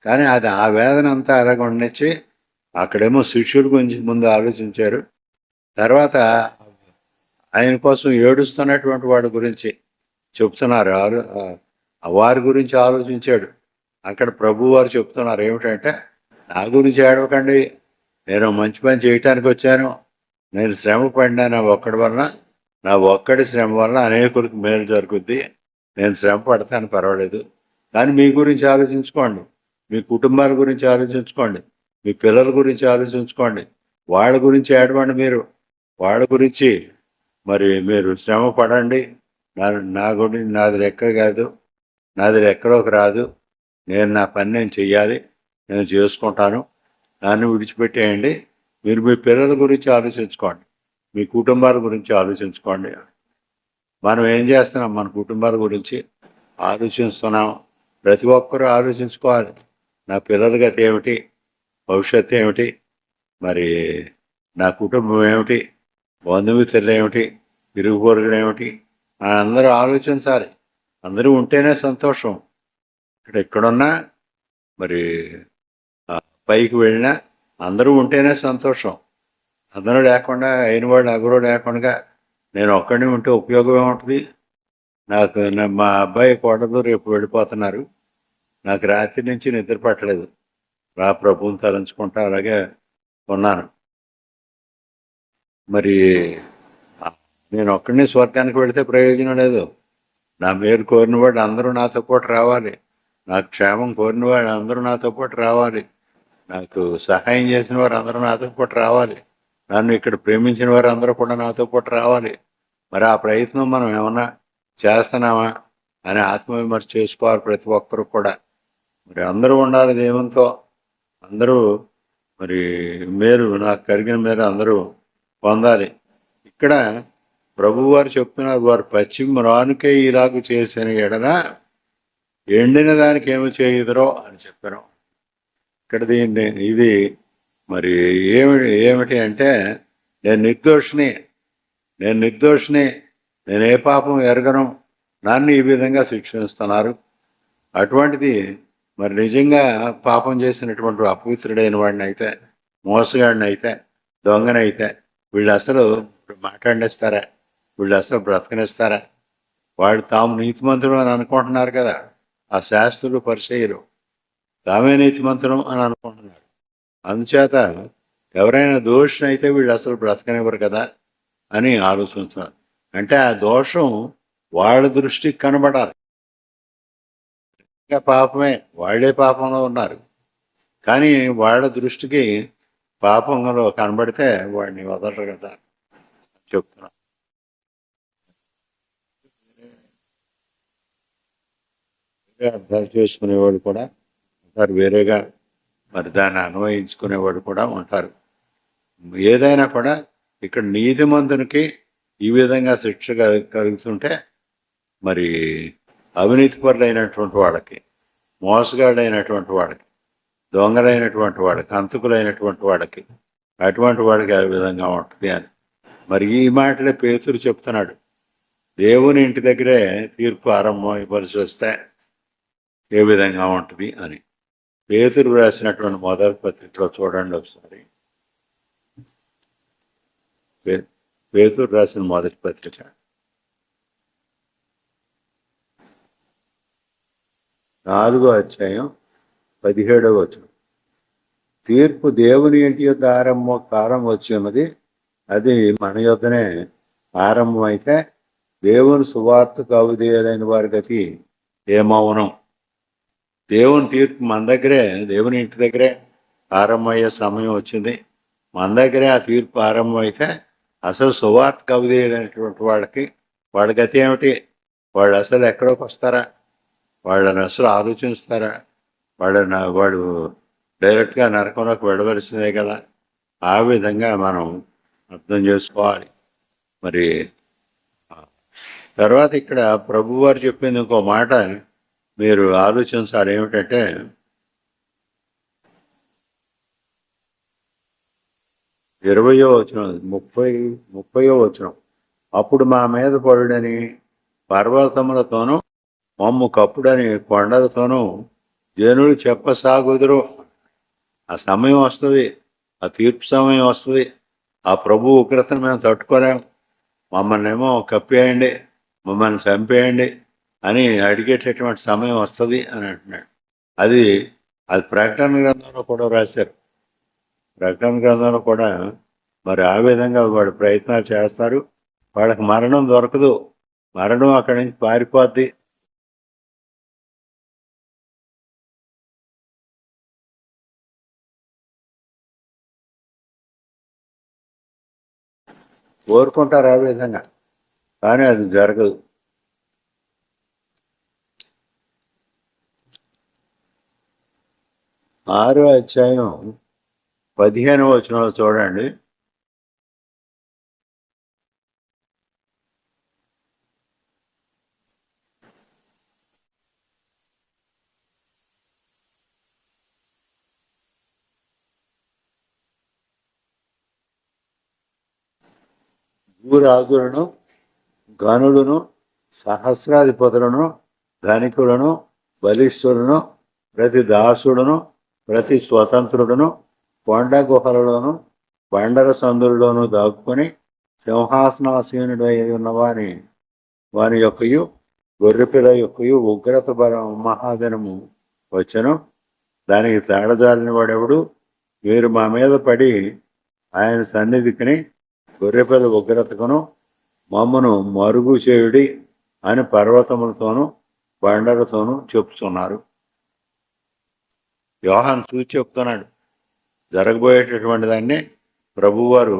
కానీ అది ఆ వేదన అంతా అలాగ ఉండొచ్చి అక్కడేమో శిష్యుల గురించి ముందు ఆలోచించారు. తర్వాత ఆయన కోసం ఏడుస్తున్నటువంటి వాడి గురించి చెప్తున్నారు. వారి గురించి ఆలోచించాడు. అక్కడ ప్రభు వారు చెప్తున్నారు ఏమిటంటే, నా గురించి ఏడవకండి, నేను మంచి పని చేయటానికి వచ్చాను, నేను శ్రమ పడినా నా ఒక్కడి వలన, నా ఒక్కడి శ్రమ వలన అనేకులకు మేలు జరుగుద్ది, నేను శ్రమ పడతాను పర్వాలేదు, కానీ మీ గురించి ఆలోచించుకోండి, మీ కుటుంబాల గురించి ఆలోచించుకోండి, మీ పిల్లల గురించి ఆలోచించుకోండి, వాళ్ళ గురించి ఏడవండి, మీరు వాళ్ళ గురించి మరి మీరు శ్రమ పడండి. నా గురించి నాది లెక్క కాదు, నాది లెక్కలోకి రాదు, నేను నా పని నేను చెయ్యాలి, నేను చేసుకుంటాను, నన్ను విడిచిపెట్టేయండి, మీరు మీ పిల్లల గురించి ఆలోచించుకోండి, మీ కుటుంబాల గురించి ఆలోచించుకోండి. మనం ఏం చేస్తున్నాం? మన కుటుంబాల గురించి ఆలోచిస్తున్నాం. ప్రతి ఒక్కరూ ఆలోచించుకోవాలి, నా పిల్లల గతి ఏమిటి, భవిష్యత్తు ఏమిటి, మరి నా కుటుంబం ఏమిటి, బంధుమిత్రులు ఏమిటి, ఇరుగు పొరుగులు ఏమిటి, అందరూ ఆలోచించాలి. అందరూ ఉంటేనే సంతోషం. ఎక్కడున్నా మరి పైకి వెళ్ళినా అందరూ ఉంటేనే సంతోషం. అందరూ లేకుండా అయినవాడు ఎవరో లేకుండా నేను ఒక్కడిని ఉంటే ఉపయోగం ఏముంటుంది? నాకు మా అబ్బాయి కోడలు రేపు వెళ్ళిపోతున్నారు, నాకు రాత్రి నుంచి నిద్ర పట్టలేదు, ప్రభువుని తలంచుకుంటా అలాగే ఉన్నాను. మరి నేను ఒక్కడిని స్వర్గానికి వెళితే ప్రయోజనం లేదు. నా మేలు కోరిన వాడు అందరూ నాతో పాటు రావాలి, నాకు క్షేమం కోరిన వాడు అందరూ నాతో పాటు రావాలి, నాకు సహాయం చేసిన వారు అందరూ నాతో పాటు రావాలి, నన్ను ఇక్కడ ప్రేమించిన వారు అందరూ కూడా నాతో పాటు రావాలి. మరి ఆ ప్రయత్నం మనం ఏమన్నా చేస్తున్నామా అని ఆత్మవిమర్శ చేసుకోవాలి ప్రతి ఒక్కరు కూడా. మరి అందరూ ఉండాలి దేవునితో, అందరూ మరి మేలు, నాకు కలిగిన మేలు అందరూ పొందాలి. ఇక్కడ ప్రభువారు చెప్తున్నారు, వారు పశ్చిమ రానుకే ఇలాగ చేసిన ఎడన ఎండిన దానికి ఏమి చేయుదురో అని చెప్పారు. ఇక్కడ దీన్ని ఇది మరి ఏమిటి అంటే, నేను నిర్దోషిని, నేను ఏ పాపం ఎరగను, నన్ను ఈ విధంగా శిక్షిస్తున్నారు. అటువంటిది మరి నిజంగా పాపం చేసినటువంటి అపవిత్రుడైన వాడిని అయితే, మోసగాడిని అయితే, దొంగనైతే వీళ్ళు అసలు మాట్లాడిస్తారా? వీళ్ళు అసలు బ్రతకనిస్తారా? వాళ్ళు తాము నీతిమంతుడు అని అనుకుంటున్నారు కదా, ఆ శాస్త్రులు పరిచయులు తామే నీతిమంతుడు అని అనుకుంటున్నారు. అందుచేత ఎవరైనా దోషుని అయితే వీళ్ళు అసలు బ్రతకనివ్వరు కదా అని ఆలోచిస్తున్నారు. అంటే ఆ దోషం వాళ్ళ దృష్టికి కనబడాలి. ఇంకా పాపమే, వాళ్ళే పాపంలో ఉన్నారు, కానీ వాళ్ళ దృష్టికి పాపంలో కనబడితే వాడిని వదలరు కదా చెప్తున్నా. అర్థం చేసుకునేవాడు కూడా ఉంటారు, వేరేగా మరి దాన్ని అన్వయించుకునేవాడు కూడా ఉంటారు. ఏదైనా కూడా ఇక్కడ నీతిమంతునికి ఈ విధంగా శిక్ష కలుగుతుంటే, మరి అవినీతిపరులైనటువంటి వాళ్ళకి, మోసగాడైనటువంటి వాడికి, దొంగలైనటువంటి వాడికి, హంతకులైనటువంటి వాడికి, అటువంటి వాడికి ఆ విధంగా ఉంటుంది అని మరి ఈ మాటలే పేతురు చెప్తున్నాడు. దేవుని ఇంటి దగ్గరే తీర్పు ఆరంభం ఇవ్వాల్సి వస్తే ఏ విధంగా ఉంటుంది అని పేతురు రాసినటువంటి మొదటి పత్రికలో చూడండి ఒకసారి. పేతురు రాసిన మొదటి పత్రిక 4వ అధ్యాయం 17వ వచనం. తీర్పు దేవుని ఇంటి యొద్ద కాలం వచ్చి ఉన్నది, అది మన యొద్దనే ఆరంభం అయితే దేవుని సువార్తకు అవిధేయులైన వారి గతి ఏమవును? దేవుని తీర్పు మన దగ్గరే, దేవుని ఇంటి దగ్గరే ఆరంభమయ్యే సమయం వచ్చింది. మన దగ్గరే ఆ తీర్పు ఆరంభం అయితే అసలు సువార్తకు అవిధేయులైనటువంటి వాళ్ళ గతి ఏమిటి? వాళ్ళు అసలు ఎక్కడికి వస్తారా? వాళ్ళని అసలు ఆలోచిస్తారా? వాడు డైరెక్ట్గా నరకంలోకి వెళ్ళవలసిందే కదా. ఆ విధంగా మనం అర్థం చేసుకోవాలి. మరి తర్వాత ఇక్కడ ప్రభువారు చెప్పింది ఇంకో మాట మీరు ఆలోచించాలి. ఏమిటంటే, 20వ వచనం, 30వ వచనం. అప్పుడు మా మీద పడుడని పర్వతములతోనూ మమ్ము కప్పుడని కొండలతోనూ జనులు చెప్పసాగుదురు. ఆ సమయం వస్తుంది, ఆ తీర్పు సమయం వస్తుంది. ఆ ప్రభు ఉగ్రతను మేము తట్టుకోలేము. మమ్మల్ని ఏమో కప్పేయండి, మమ్మల్ని చంపేయండి, అని అడిగేటటువంటి సమయం వస్తుంది అని అంటున్నాడు. అది అది ప్రకటన గ్రంథంలో కూడా రాశారు. ప్రకటన గ్రంథంలో కూడా మరి ఆ విధంగా వాడు ప్రయత్నాలు చేస్తారు. వాళ్ళకి మరణం దొరకదు, మరణం అక్కడి నుంచి పారిపోద్ది. కోరుకుంటారు ఆ విధంగా, కానీ అది జరగదు. 6వ అధ్యాయం 15వ వచనంలో చూడండి. భూరాజులను, గనులను, సహస్రాధిపతులను, ధనికులను, బలిష్ఠులను, ప్రతి దాసుడును, ప్రతి స్వతంత్రుడును కొండ గుహలలోను బండర సందులలోనూ దాక్కుని సింహాసనాసీనుడై ఉన్న వాని యొక్కయు గొర్రెపిల్ల యొక్కయు ఉగ్రత మహాదినము వచ్చను. దానికి తేడజాలిన వాడెవడు? మీరు మా మీద పడి ఆయన సన్నిధికిని గొర్రెపిల్ల ఉగ్రతకును మమ్మను మరుగు చేయుడి అని పర్వతములతోనూ బండలతోనూ చెప్తున్నారు. యోహాను చూసి చెప్తున్నాడు. జరగబోయేటటువంటి దాన్ని ప్రభువారు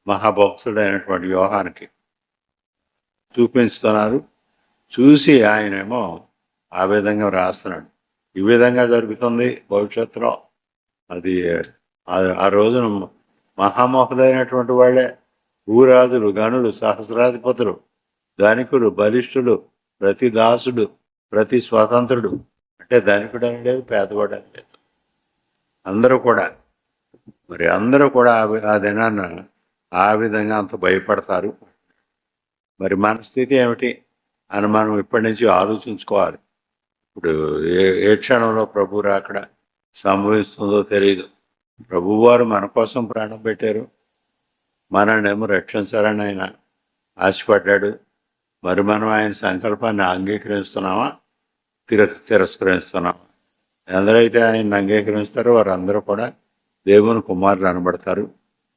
మహాభక్తుడైనటువంటి యోహానికి చూపించుతున్నారు. చూసి ఆయనేమో ఆ విధంగా రాస్తున్నాడు. ఈ విధంగా జరుగుతుంది భవిష్యత్తులో. అది ఆ రోజున మహామోహులైనటువంటి వాళ్ళే, భూరాజులు, గనులు, సహస్రాధిపతులు, ధనికులు, బలిష్ఠులు, ప్రతి దాసుడు, ప్రతి స్వతంత్రుడు, అంటే ధనికుడు అని లేదు, పేదవాడు అని లేదు, అందరూ కూడా ఆ దినాన్న ఆ విధంగా అంత భయపడతారు. మరి మన స్థితి ఏమిటి అని మనం ఇప్పటి నుంచి ఆలోచించుకోవాలి. ఇప్పుడు ఏ క్షణంలో ప్రభు రాకడ సంభవిస్తుందో తెలియదు. ప్రభువారు మన కోసం ప్రాణం పెట్టారు, మనల్నేమో రక్షించాలని ఆయన ఆశపడ్డాడు. మరి మనం ఆయన సంకల్పాన్ని అంగీకరిస్తున్నామా, తిరస్కరిస్తున్నామా? ఎందరైతే ఆయన అంగీకరిస్తారో వారందరూ కూడా దేవుని కుమారులు అనబడతారు,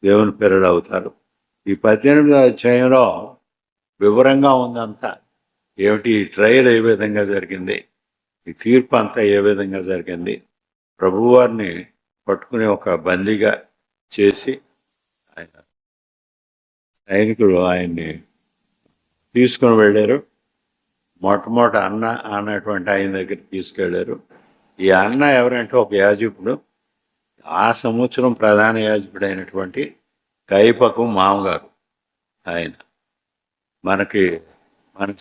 దేవుని పిల్లలు అవుతారు. ఈ 18వ అధ్యాయంలో వివరంగా ఉందంతా. ఏమిటి ఈ ట్రయల్ ఏ విధంగా జరిగింది, ఈ తీర్పు అంతా ఏ విధంగా జరిగింది, ప్రభువారిని పట్టుకుని ఒక బందీగా చేసి ఆయన సైనికులు ఆయన్ని తీసుకుని వెళ్ళారు. మొట్టమొదటి అన్న అన్నటువంటి ఆయన దగ్గరికి తీసుకెళ్ళారు. ఈ అన్న ఎవరంటే ఒక యాజకుడు, ఆ సంవత్సరం ప్రధాన యాజకుడు అయినటువంటి కయపకు మామగారు ఆయన. మనకి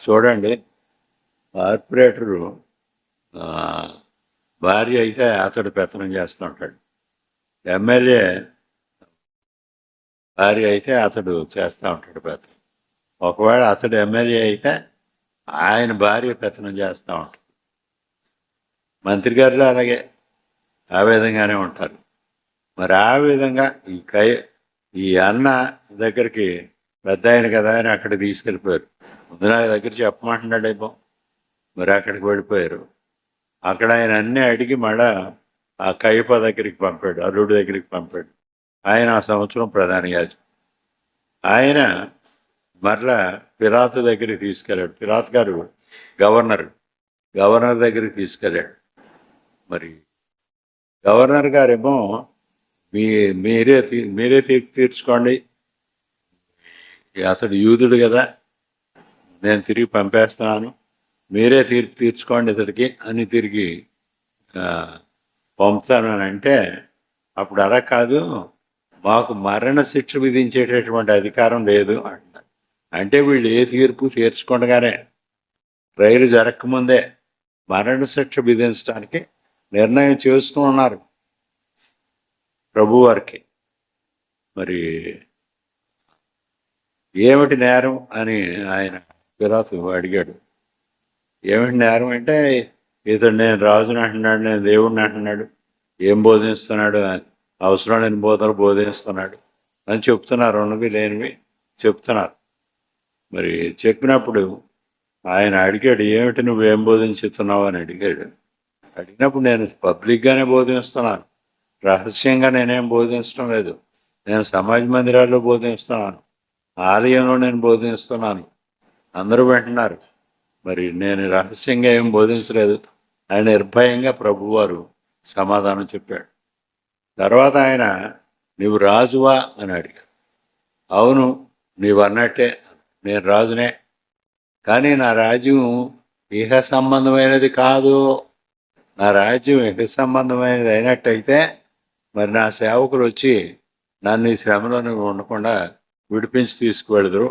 చూడండి, కార్పొరేటరు భార్య అయితే అతడు పెత్తనం చేస్తూ ఉంటాడు, ఎమ్మెల్యే భార్య అయితే అతడు చేస్తూ ఉంటాడు పెత్తనం. ఒకవేళ అతడు ఎమ్మెల్యే అయితే ఆయన భార్య పెత్తనం చేస్తూ ఉంటాడు. మంత్రి గారిలో అలాగే ఆ విధంగానే ఉంటారు. మరి ఆ విధంగా ఈ అన్న దగ్గరికి పెద్ద ఆయన కదా అని అక్కడికి తీసుకెళ్ళిపోయారు. ముందు నా దగ్గర చెప్పమంటున్నాడేమో, మరి అక్కడికి వెళ్ళిపోయారు. అక్కడ ఆయన అన్నీ అడిగి మళ్ళా ఆ కయ్యప దగ్గరికి పంపాడు, అల్లుడి దగ్గరికి పంపాడు. ఆయన ఆ సంవత్సరం ప్రధాన యాజకుడు. ఆయన మరలా పిలాతు దగ్గరికి తీసుకెళ్ళాడు. పిలాతు గారు గవర్నర్ దగ్గరికి తీసుకెళ్ళాడు. మరి గవర్నర్ గారేమో మీరే తీర్చుకోండి, అతడు యూదుడు కదా, నేను తిరిగి పంపేస్తున్నాను, మీరే తీర్చుకోండి ఇతడికి అని తిరిగి పంపుతాను అని అంటే, అప్పుడు అలా కాదు, మాకు మరణ శిక్ష విధించేటటువంటి అధికారం లేదు అంటున్నారు. అంటే వీళ్ళు ఏ తీర్పు తీర్చుకుండగానే రైలు జరగకముందే మరణ శిక్ష విధించడానికి నిర్ణయం చేసుకున్నారు ప్రభువారికి. మరి ఏమిటి నేరం అని ఆయన పిలాతు అడిగాడు. ఏమిటి నేరం అంటే, ఇతడు నేను రాజుని అంటున్నాడు, నేను దేవుడిని అంటున్నాడు, ఏం బోధిస్తున్నాడు, అవసరం లేని బోధనలు బోధిస్తున్నాడు అని చెప్తున్నారు. ఉన్నవి లేనివి చెప్తున్నారు. మరి చెప్పినప్పుడు ఆయన అడిగాడు, ఏమిటి నువ్వేం బోధించుతున్నావు అని అడిగాడు. అడిగినప్పుడు నేను పబ్లిక్గానే బోధిస్తున్నాను, రహస్యంగా నేనేం బోధించడం లేదు. నేను సమాజ మందిరాల్లో బోధిస్తున్నాను, ఆలయంలో నేను బోధిస్తున్నాను, అందరూ వింటున్నారు. మరి నేను రహస్యంగా ఏం బోధించలేదు. ఆయన నిర్భయంగా ప్రభువారు సమాధానం చెప్పాడు. తర్వాత ఆయన, నీవు రాజువా అని అడిగాడు. అవును, నీవు అన్నట్టే, నేను రాజునే, కానీ నా రాజ్యం ఇహ సంబంధమైనది కాదు. నా రాజ్యం ఇహ సంబంధమైనది అయినట్టయితే మరి నా సేవకులు వచ్చి నన్ను ఈ శ్రమలో ఉండకుండా విడిపించి తీసుకువెళదురు.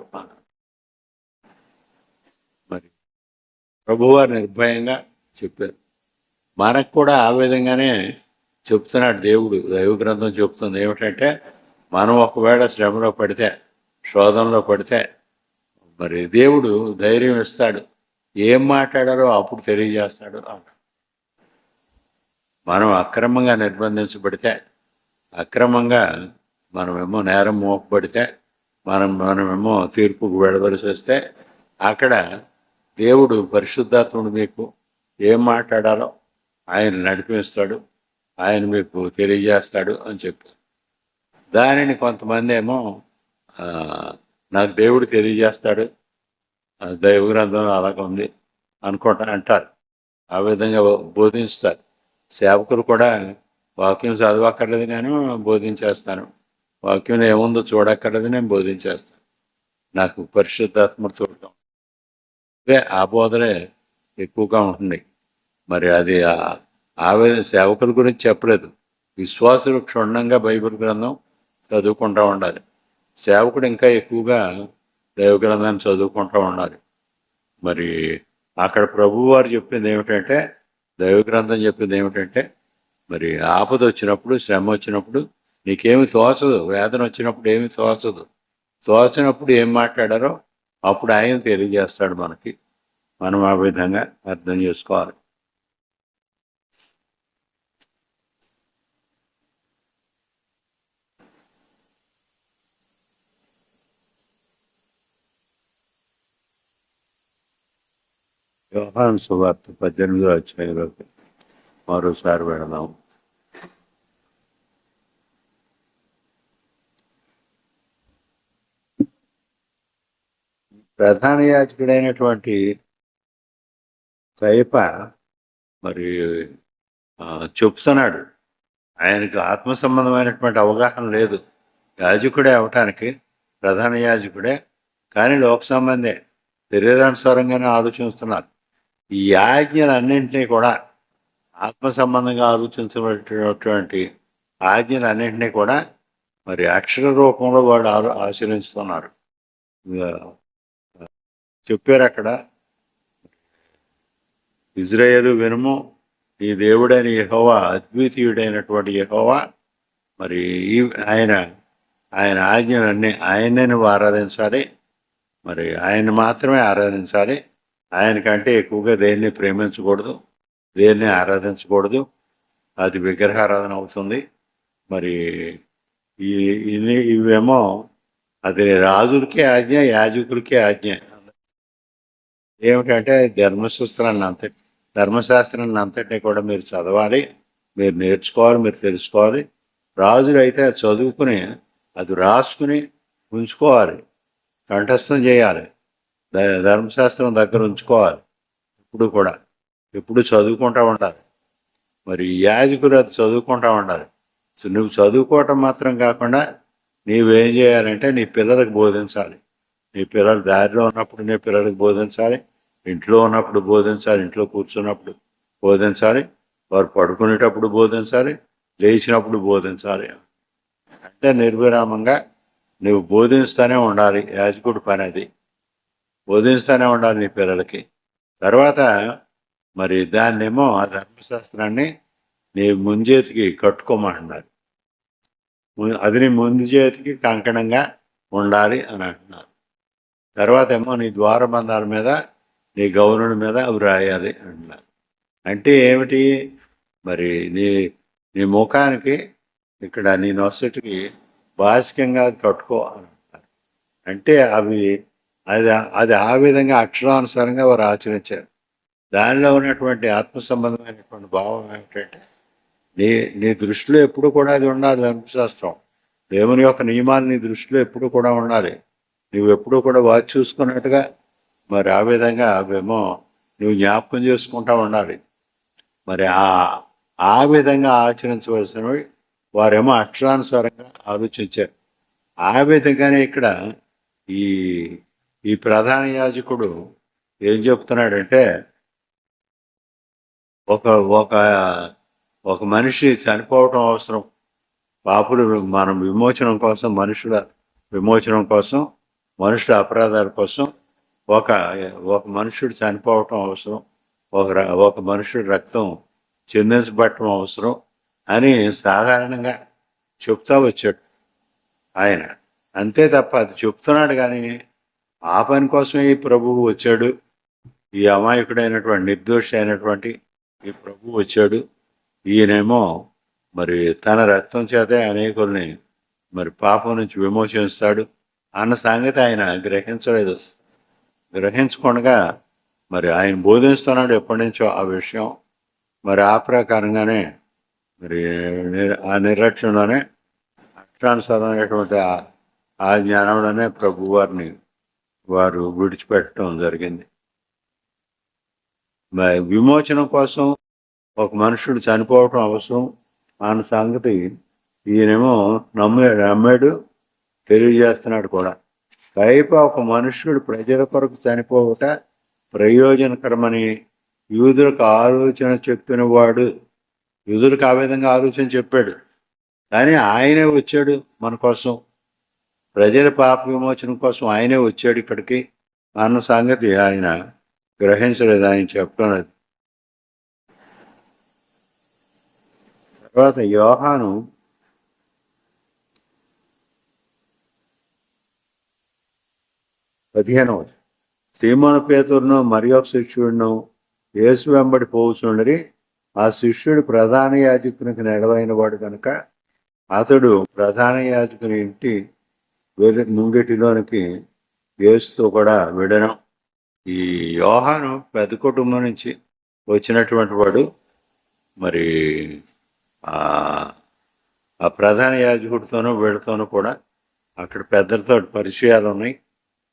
మరి ప్రభువారు నిర్భయంగా చెప్పారు. మనకు కూడా ఆ విధంగానే చెప్తున్నాడు దేవుడు. దైవ గ్రంథం చెప్తుంది ఏమిటంటే, మనం ఒకవేళ శ్రమలో పడితే, శోధనలో పడితే మరి దేవుడు ధైర్యం ఇస్తాడు. ఏం మాట్లాడారో అప్పుడు తెలియజేస్తాడు. మనం అక్రమంగా నిర్బంధించబడితే, అక్రమంగా మనమేమో నేరం మోపబడితే, మనమేమో తీర్పుకు వెళ్ళవలసి వస్తే, అక్కడ దేవుడు పరిశుద్ధాత్ముడు మీకు ఏం మాట్లాడాలో ఆయన నడిపిస్తాడు, ఆయన మీకు తెలియజేస్తాడు అని చెప్పారు. దానిని కొంతమంది ఏమో నాకు దేవుడు తెలియజేస్తాడు, దైవ గ్రంథం అలాగ ఉంది అంటారు. ఆ విధంగా బోధిస్తారు. సేవకులు కూడా వాక్యం చదవక్కర్లేదు, నేను బోధించేస్తాను, వాక్యం ఏముందో చూడక్కర్లేదు, నేను బోధించేస్తాను, నాకు పరిశుద్ధాత్మ చూడటం, ఇదే ఆ బోధనే ఎక్కువగా ఉంటుంది. మరి అది ఆ సేవకుల గురించి చెప్పలేదు. విశ్వాసులు క్షుణ్ణంగా బైబిల్ గ్రంథం చదువుకుంటూ ఉండాలి. సేవకుడు ఇంకా ఎక్కువగా దైవ గ్రంథాన్ని చదువుకుంటూ ఉండాలి. మరి అక్కడ ప్రభువారు చెప్పింది ఏమిటంటే, దైవ గ్రంథం చెప్పింది ఏమిటంటే, మరి ఆపద వచ్చినప్పుడు, శ్రమ వచ్చినప్పుడు నీకేమి తోచదు, వేదన వచ్చినప్పుడు ఏమి తోచినప్పుడు ఏం మాట్లాడారో అప్పుడు ఆయన తెలియజేస్తాడు మనకి. మనం ఆ విధంగా అర్థం చేసుకోవాలి. యోహాను సువార్త 18వ అధ్యాయంలోకి మరోసారి వెళదాం. ప్రధాన యాజకుడైనటువంటి కయప మరి చెప్తున్నాడు, ఆయనకు ఆత్మ సంబంధమైనటువంటి అవగాహన లేదు. యాజకుడే అవటానికి ప్రధాన యాజకుడే, కానీ లోక సంబంధే, శరీరానుసారంగానే ఆలోచిస్తున్నారు. ఈ ఆజ్ఞలన్నింటినీ కూడా ఆత్మ సంబంధంగా ఆలోచించబడినటువంటి ఆజ్ఞలన్నింటినీ కూడా మరి అక్షర రూపంలో వాడు ఆచరిస్తున్నారు. చెప్పారు అక్కడ, ఇజ్రాయేలు వినుము, ఈ దేవుడైన యెహోవా, అద్వితీయుడైనటువంటి యెహోవా, మరి ఆయన ఆజ్ఞలన్నీ ఆయన్నే నువ్వు ఆరాధించాలి, మరి ఆయన మాత్రమే ఆరాధించాలి, ఆయనకంటే ఎక్కువగా దేన్ని ప్రేమించకూడదు, దేన్ని ఆరాధించకూడదు, అది విగ్రహారాధన అవుతుంది. మరి ఇవేమో అది రాజులకే ఆజ్ఞ, యాజకులకే ఆజ్ఞ. ఏమిటంటే ధర్మశాస్త్రాన్ని అంతటినీ కూడా మీరు చదవాలి, మీరు నేర్చుకోవాలి, మీరు తెలుసుకోవాలి. రాజులు అయితే చదువుకుని అది రాసుకుని ఉంచుకోవాలి, కంఠస్థం చేయాలి, ధర్మశాస్త్రం దగ్గర ఉంచుకోవాలి, ఎప్పుడు చదువుకుంటూ ఉండాలి. మరి యాజకులు అది చదువుకుంటూ ఉండాలి. నువ్వు చదువుకోవటం మాత్రం కాకుండా నీవేం చేయాలంటే నీ పిల్లలకు బోధించాలి. నీ పిల్లలు దారిలో ఉన్నప్పుడు నీ పిల్లలకు బోధించాలి, ఇంట్లో ఉన్నప్పుడు బోధించాలి, ఇంట్లో కూర్చున్నప్పుడు బోధించాలి, వారు పడుకునేటప్పుడు బోధించాలి, లేచినప్పుడు బోధించాలి. అంటే నిర్విరామంగా నువ్వు బోధిస్తూనే ఉండాలి. యాజకుడి పని అది, బోధిస్తూనే ఉండాలి నీ పిల్లలకి. తర్వాత మరి దాన్నేమో ఆ ధర్మశాస్త్రాన్ని నీ ముంజేతికి కట్టుకోమంటున్నారు, అది నీ ముందు చేతికి కంకణంగా ఉండాలి అని అంటున్నారు. తర్వాత ఏమో నీ ద్వారబంధాల మీద, నీ గౌరుని మీద అవి రాయాలి అంటున్నారు. అంటే ఏమిటి, మరి నీ ముఖానికి ఇక్కడ నీ నొసటికి బాసికంగా కట్టుకో అని అంటారు. అంటే అవి అది అది ఆ విధంగా అక్షరానుసారంగా వారు ఆచరించారు. దానిలో ఉన్నటువంటి ఆత్మ సంబంధమైనటువంటి భావం ఏమిటంటే నీ నీ దృష్టిలో ఎప్పుడు కూడా అది ఉండాలి. ధర్మశాస్త్రం దేవుని యొక్క నియమాలు నీ దృష్టిలో ఎప్పుడు కూడా ఉండాలి. నువ్వు ఎప్పుడు కూడా వాచ్ చూసుకున్నట్టుగా మరి ఆ విధంగా అవేమో నువ్వు జ్ఞాపకం చేసుకుంటా ఉండాలి. మరి ఆ విధంగా ఆచరించవలసినవి వారేమో అక్షరానుసారంగా ఆలోచించారు. ఆ విధంగానే ఇక్కడ ఈ ఈ ప్రధాన యాజకుడు ఏం చెప్తున్నాడంటే ఒక ఒక ఒక మనిషి చనిపోవటం అవసరం. పాపులు మనం విమోచనం కోసం, మనుషుల విమోచనం కోసం, మనుషుల అపరాధాల కోసం ఒక ఒక మనుషుడు చనిపోవటం అవసరం. ఒక మనుషుడి రక్తం చిందించబడటం అవసరం అని సాధారణంగా చెప్తా వచ్చాడు ఆయన. అంతే తప్ప అది చెప్తున్నాడు కానీ ఆ పని కోసమే ఈ ప్రభువు వచ్చాడు, ఈ అమాయకుడైనటువంటి నిర్దోషి అయినటువంటి ఈ ప్రభువు వచ్చాడు, ఈయనేమో మరి తన రక్తం చేతే అనేకుల్ని మరి పాపం నుంచి విమోచిస్తాడు అన్న సంగతి ఆయన గ్రహించలేదు. గ్రహించకుండా మరి ఆయన బోధిస్తున్నాడు ఎప్పటి నుంచో ఆ విషయం. మరి ఆ ప్రకారంగానే మరి ఆ నిర్లక్ష్యంలోనే అక్షరానుసారమైనటువంటి ఆ జ్ఞానంలోనే ప్రభు వారిని వారు విడిచిపెట్టడం జరిగింది. విమోచనం కోసం ఒక మనుషుడు చనిపోవటం అవసరం అన్న సంగతి ఈయనేమో నమ్మాడు, తెలియజేస్తున్నాడు కూడా. పైపు ఒక మనుష్యుడు ప్రజల కొరకు చనిపోవట ప్రయోజనకరమని యూదులకు ఆలోచన చెప్పిన వాడు. యూదులకు ఆ విధంగా ఆలోచన చెప్పాడు, కానీ ఆయనే వచ్చాడు మన కోసం, ప్రజల పాప విమోచనం కోసం ఆయనే వచ్చాడు ఇక్కడికి అన్న సంగతి ఆయన గ్రహించలేదు, ఆయన చెప్పలేదు. తర్వాత యోహాను 15వ సీమోను పేతురును మరి ఒక శిష్యుడును యేసు వెంబడి పోవుచుండరి. ఆ శిష్యుడు ప్రధాన యాజకునికి నెడవైన వాడు కనుక అతడు ప్రధాన యాజకుని ఇంటి ముంగిటిలోనికి యేసుతో కూడా విడనం. ఈ యోహాను పెద్ద కుటుంబం నుంచి వచ్చినటువంటి వాడు. మరి ఆ ప్రధాన యాజకుడితోనూ వీడితోనూ కూడా అక్కడ పెద్దలతో పరిచయాలు ఉన్నాయి.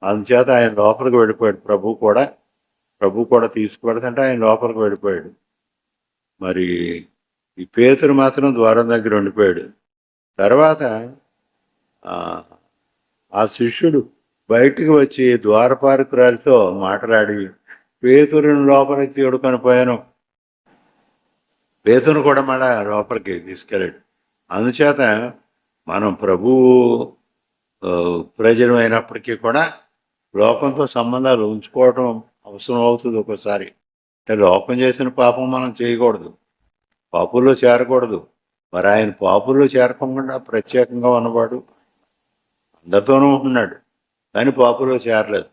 అందుచేత ఆయన లోపలికి వెళ్ళిపోయాడు. ప్రభు కూడా తీసుకువెళ్తుంటే ఆయన లోపలికి వెళ్ళిపోయాడు. మరి ఈ పేతురు మాత్రం ద్వారం దగ్గర ఉండిపోయాడు. తర్వాత ఆ శిష్యుడు బయటికి వచ్చి ద్వారపాలకురాలితో మాట్లాడి పేతురుని లోపలికి తోడుకొని పోయాను. పేతురును కూడా మళ్ళా లోపలికి తీసుకెళ్ళాడు. అందుచేత మనం ప్రభువు ప్రజలు అయినప్పటికీ కూడా లోకంతో సంబంధాలు ఉంచుకోవటం అవసరం అవుతుంది ఒక్కోసారి. అంటే లోకం చేసిన పాపం మనం చేయకూడదు, పాపుల్లో చేరకూడదు. మరి ఆయన పాపుల్లో చేరకుండా ప్రత్యేకంగా ఉన్నవాడు, అందరితోనూ ఉంటున్నాడు, కానీ పాపుల్లో చేరలేదు.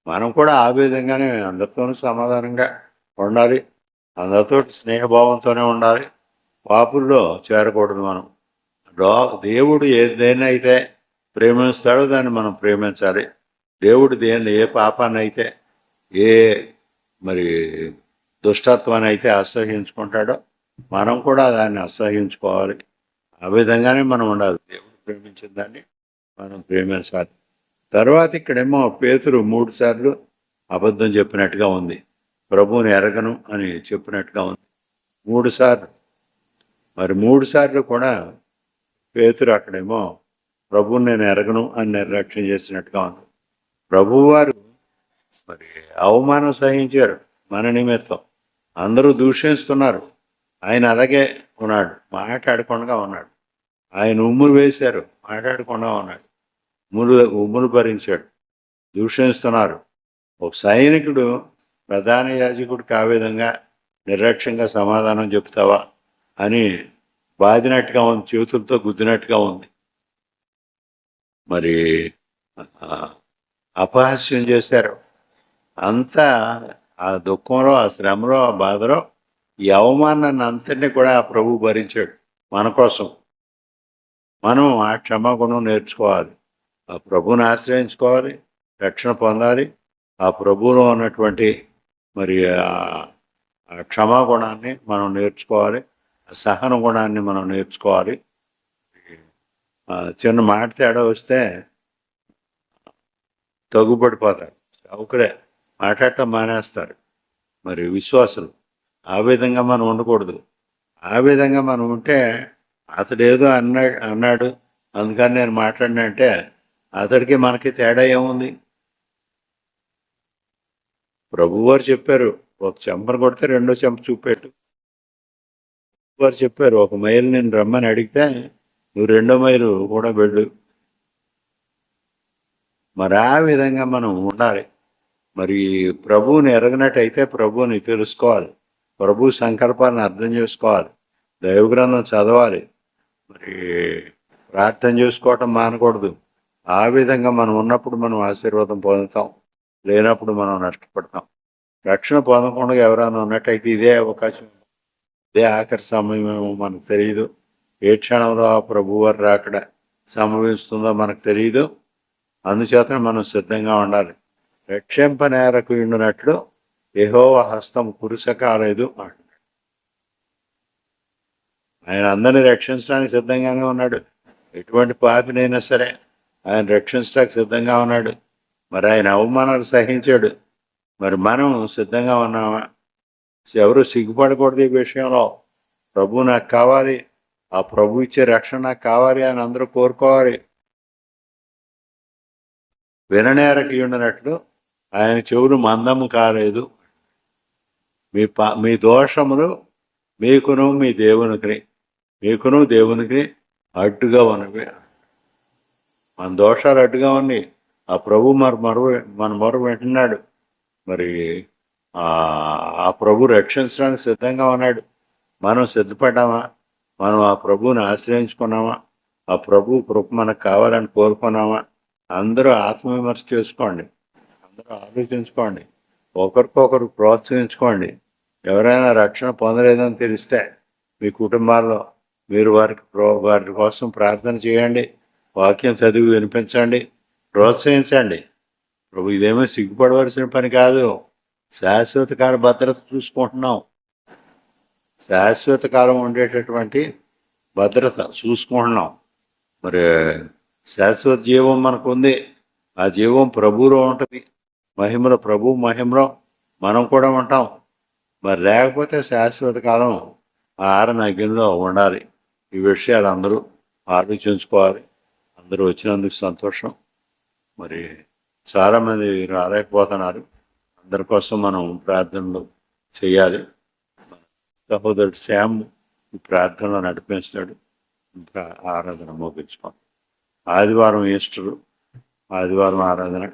మనం కూడా ఆ విధంగానే అందరితోనూ సమాధానంగా ఉండాలి, అందరితో స్నేహభావంతోనే ఉండాలి, పాపుల్లో చేరకూడదు. మనం దేవుడు దేన్నైతే ప్రేమిస్తాడో దాన్ని మనం ప్రేమించాలి. దేవుడు ఏ పాపాన్ని అయితే, ఏ మరి దుష్టత్వాన్ని అయితే అసహ్యించుకుంటాడో మనం కూడా దాన్ని అసహ్యించుకోవాలి. ఆ విధంగానే మనం ఉండాలి. దేవుడు ప్రేమించిన దాన్ని మనం ప్రేమించాలి. తర్వాత ఇక్కడేమో పేతురు 3 సార్లు అబద్ధం చెప్పినట్టుగా ఉంది, ప్రభువుని ఎరగను అని చెప్పినట్టుగా ఉంది 3 సార్లు. మరి 3 సార్లు కూడా పేతురు అక్కడేమో ప్రభువుని నేను ఎరగను అని నిర్లక్ష్యం చేసినట్టుగా ఉంది. ప్రభువారు మరి అవమానం సహించారు మన నిమిత్తం. అందరూ దూషిస్తున్నారు, ఆయన అలాగే ఉన్నాడు, మాట్లాడకుండా ఉన్నాడు. ఆయన ఉమ్ములు వేశారు, మాట్లాడకుండా ఉన్నాడు, ఉమ్ములు భరించాడు. దూషిస్తున్నారు. ఒక సైనికుడు ప్రధాన యాజకుడికి ఆ విధంగా నిర్లక్ష్యంగా సమాధానం చెప్తావా అని బాధినట్టుగా ఉంది, చేతులతో గుద్దినట్టుగా ఉంది. మరి అపహాస్యం చేశారు. అంతా ఆ దుఃఖంలో, ఆ శ్రమలో, ఆ బాధలో ఈ అవమానాన్ని అంతటినీ కూడా ఆ ప్రభు భరించాడు మన కోసం. మనం ఆ క్షమాగుణం నేర్చుకోవాలి, ఆ ప్రభుని ఆశ్రయించుకోవాలి, రక్షణ పొందాలి. ఆ ప్రభువులో ఉన్నటువంటి మరి ఆ క్షమాగుణాన్ని మనం నేర్చుకోవాలి. ఆ సహన గుణాన్ని మనం నేర్చుకోవాలి. చిన్న మాట తేడా వస్తే తగ్గుపడిపోతారు, సౌకర్య మాట్లాడటం మానేస్తారు. మరి విశ్వాసులు ఆ విధంగా మనం ఉండకూడదు. ఆ విధంగా మనం ఉంటే అతడు ఏదో అన్నాడు అందుకని నేను మాట్లాడినంటే అతడికి మనకి తేడా ఏముంది? ప్రభువారు చెప్పారు, ఒక చెంపను కొడితే రెండో చెంప చూపెట్టు. వారు చెప్పారు, ఒక మైలు నేను రమ్మని అడిగితే నువ్వు రెండో మైలు కూడా వెళ్ళు. మరి ఆ విధంగా మనం ఉండాలి. మరి ప్రభువుని ఎరగనట్టయితే ప్రభువుని తెలుసుకోవాలి, ప్రభు సంకల్పాన్ని అర్థం చేసుకోవాలి, దైవగ్రంథం చదవాలి, మరి ప్రార్థన చేసుకోవటం మానకూడదు. ఆ విధంగా మనం ఉన్నప్పుడు మనం ఆశీర్వాదం పొందుతాం, లేనప్పుడు మనం నష్టపడతాం. రక్షణ పొందకుండా ఎవరైనా ఉన్నట్టయితే ఇదే అవకాశం, ఇదే ఆఖరి సమయమేమో మనకు తెలియదు. ఏ క్షణంలో ఆ ప్రభువారు రాకడ సంభవిస్తుందో మనకు తెలియదు. అందుచేత మనం సిద్ధంగా ఉండాలి. రక్షింపనేరకు ఉండినట్లు యెహోవా హస్తం కురుసకాలేదు అంటున్నాడు. ఆయన అందరినీ రక్షించడానికి సిద్ధంగానే ఉన్నాడు. ఎటువంటి పాపినైనా సరే ఆయన రక్షించడానికి సిద్ధంగా ఉన్నాడు. మరి ఆయన అవమానాలు సహించాడు. మరి మనం సిద్ధంగా ఉన్నామా? ఎవరు సిగ్గుపడకూడదు ఈ విషయంలో. ప్రభు నాకు కావాలి, ఆ ప్రభు ఇచ్చే రక్షణ నాకు కావాలి అని అందరూ కోరుకోవాలి. విననేరకు ఉండినట్లు ఆయన చెవులు మందము కాలేదు. మీ దోషములు మీకును మీ దేవునికి అడ్డుగా ఉన్నవి. మన దోషాలు అడ్డుగా ఉన్నాయి. ఆ ప్రభు మన మొర వింటున్నాడు. మరి ఆ ప్రభు రక్షించడానికి సిద్ధంగా ఉన్నాడు. మనం సిద్ధపడ్డామా? మనం ఆ ప్రభువుని ఆశ్రయించుకున్నామా? ఆ ప్రభు కృప మనకు కావాలని కోరుకున్నామా? అందరూ ఆత్మవిమర్శ చేసుకోండి, అందరూ ఆలోచించుకోండి, ఒకరికొకరు ప్రోత్సహించుకోండి. ఎవరైనా రక్షణ పొందలేదని తెలిస్తే మీ కుటుంబాల్లో మీరు వారి కోసం ప్రార్థన చేయండి, వాక్యం చదివి వినిపించండి, ప్రోత్సహించండి. ప్రభు ఇదేమో సిగ్గుపడవలసిన పని కాదు. శాశ్వత కాల భద్రత చూసుకుంటున్నాం. శాశ్వత కాలం ఉండేటటువంటి భద్రత చూసుకుంటున్నాం. మరి శాశ్వత జీవం మనకు ఉంది. ఆ జీవం ప్రభువులో ఉంటుంది. మహిమలో ప్రభు మహిమలో మనం కూడా ఉంటాం. మరి లేకపోతే శాశ్వత కాలం ఆరని అగ్నిలో ఉండాలి. ఈ విషయాలు అందరూ ఆలోచించుకోవాలి. అందరూ వచ్చినందుకు సంతోషం. మరి చాలామంది రాలేకపోతున్నారు. అందరి కోసం మనం ప్రార్థనలు చేయాలి. సహోదరుడు శ్యామ్ ఈ ప్రార్థనలో నడిపిస్తాడు. ఆరాధన మోగించుకోండి. ఆదివారం ఈస్టరు, ఆదివారం ఆరాధన.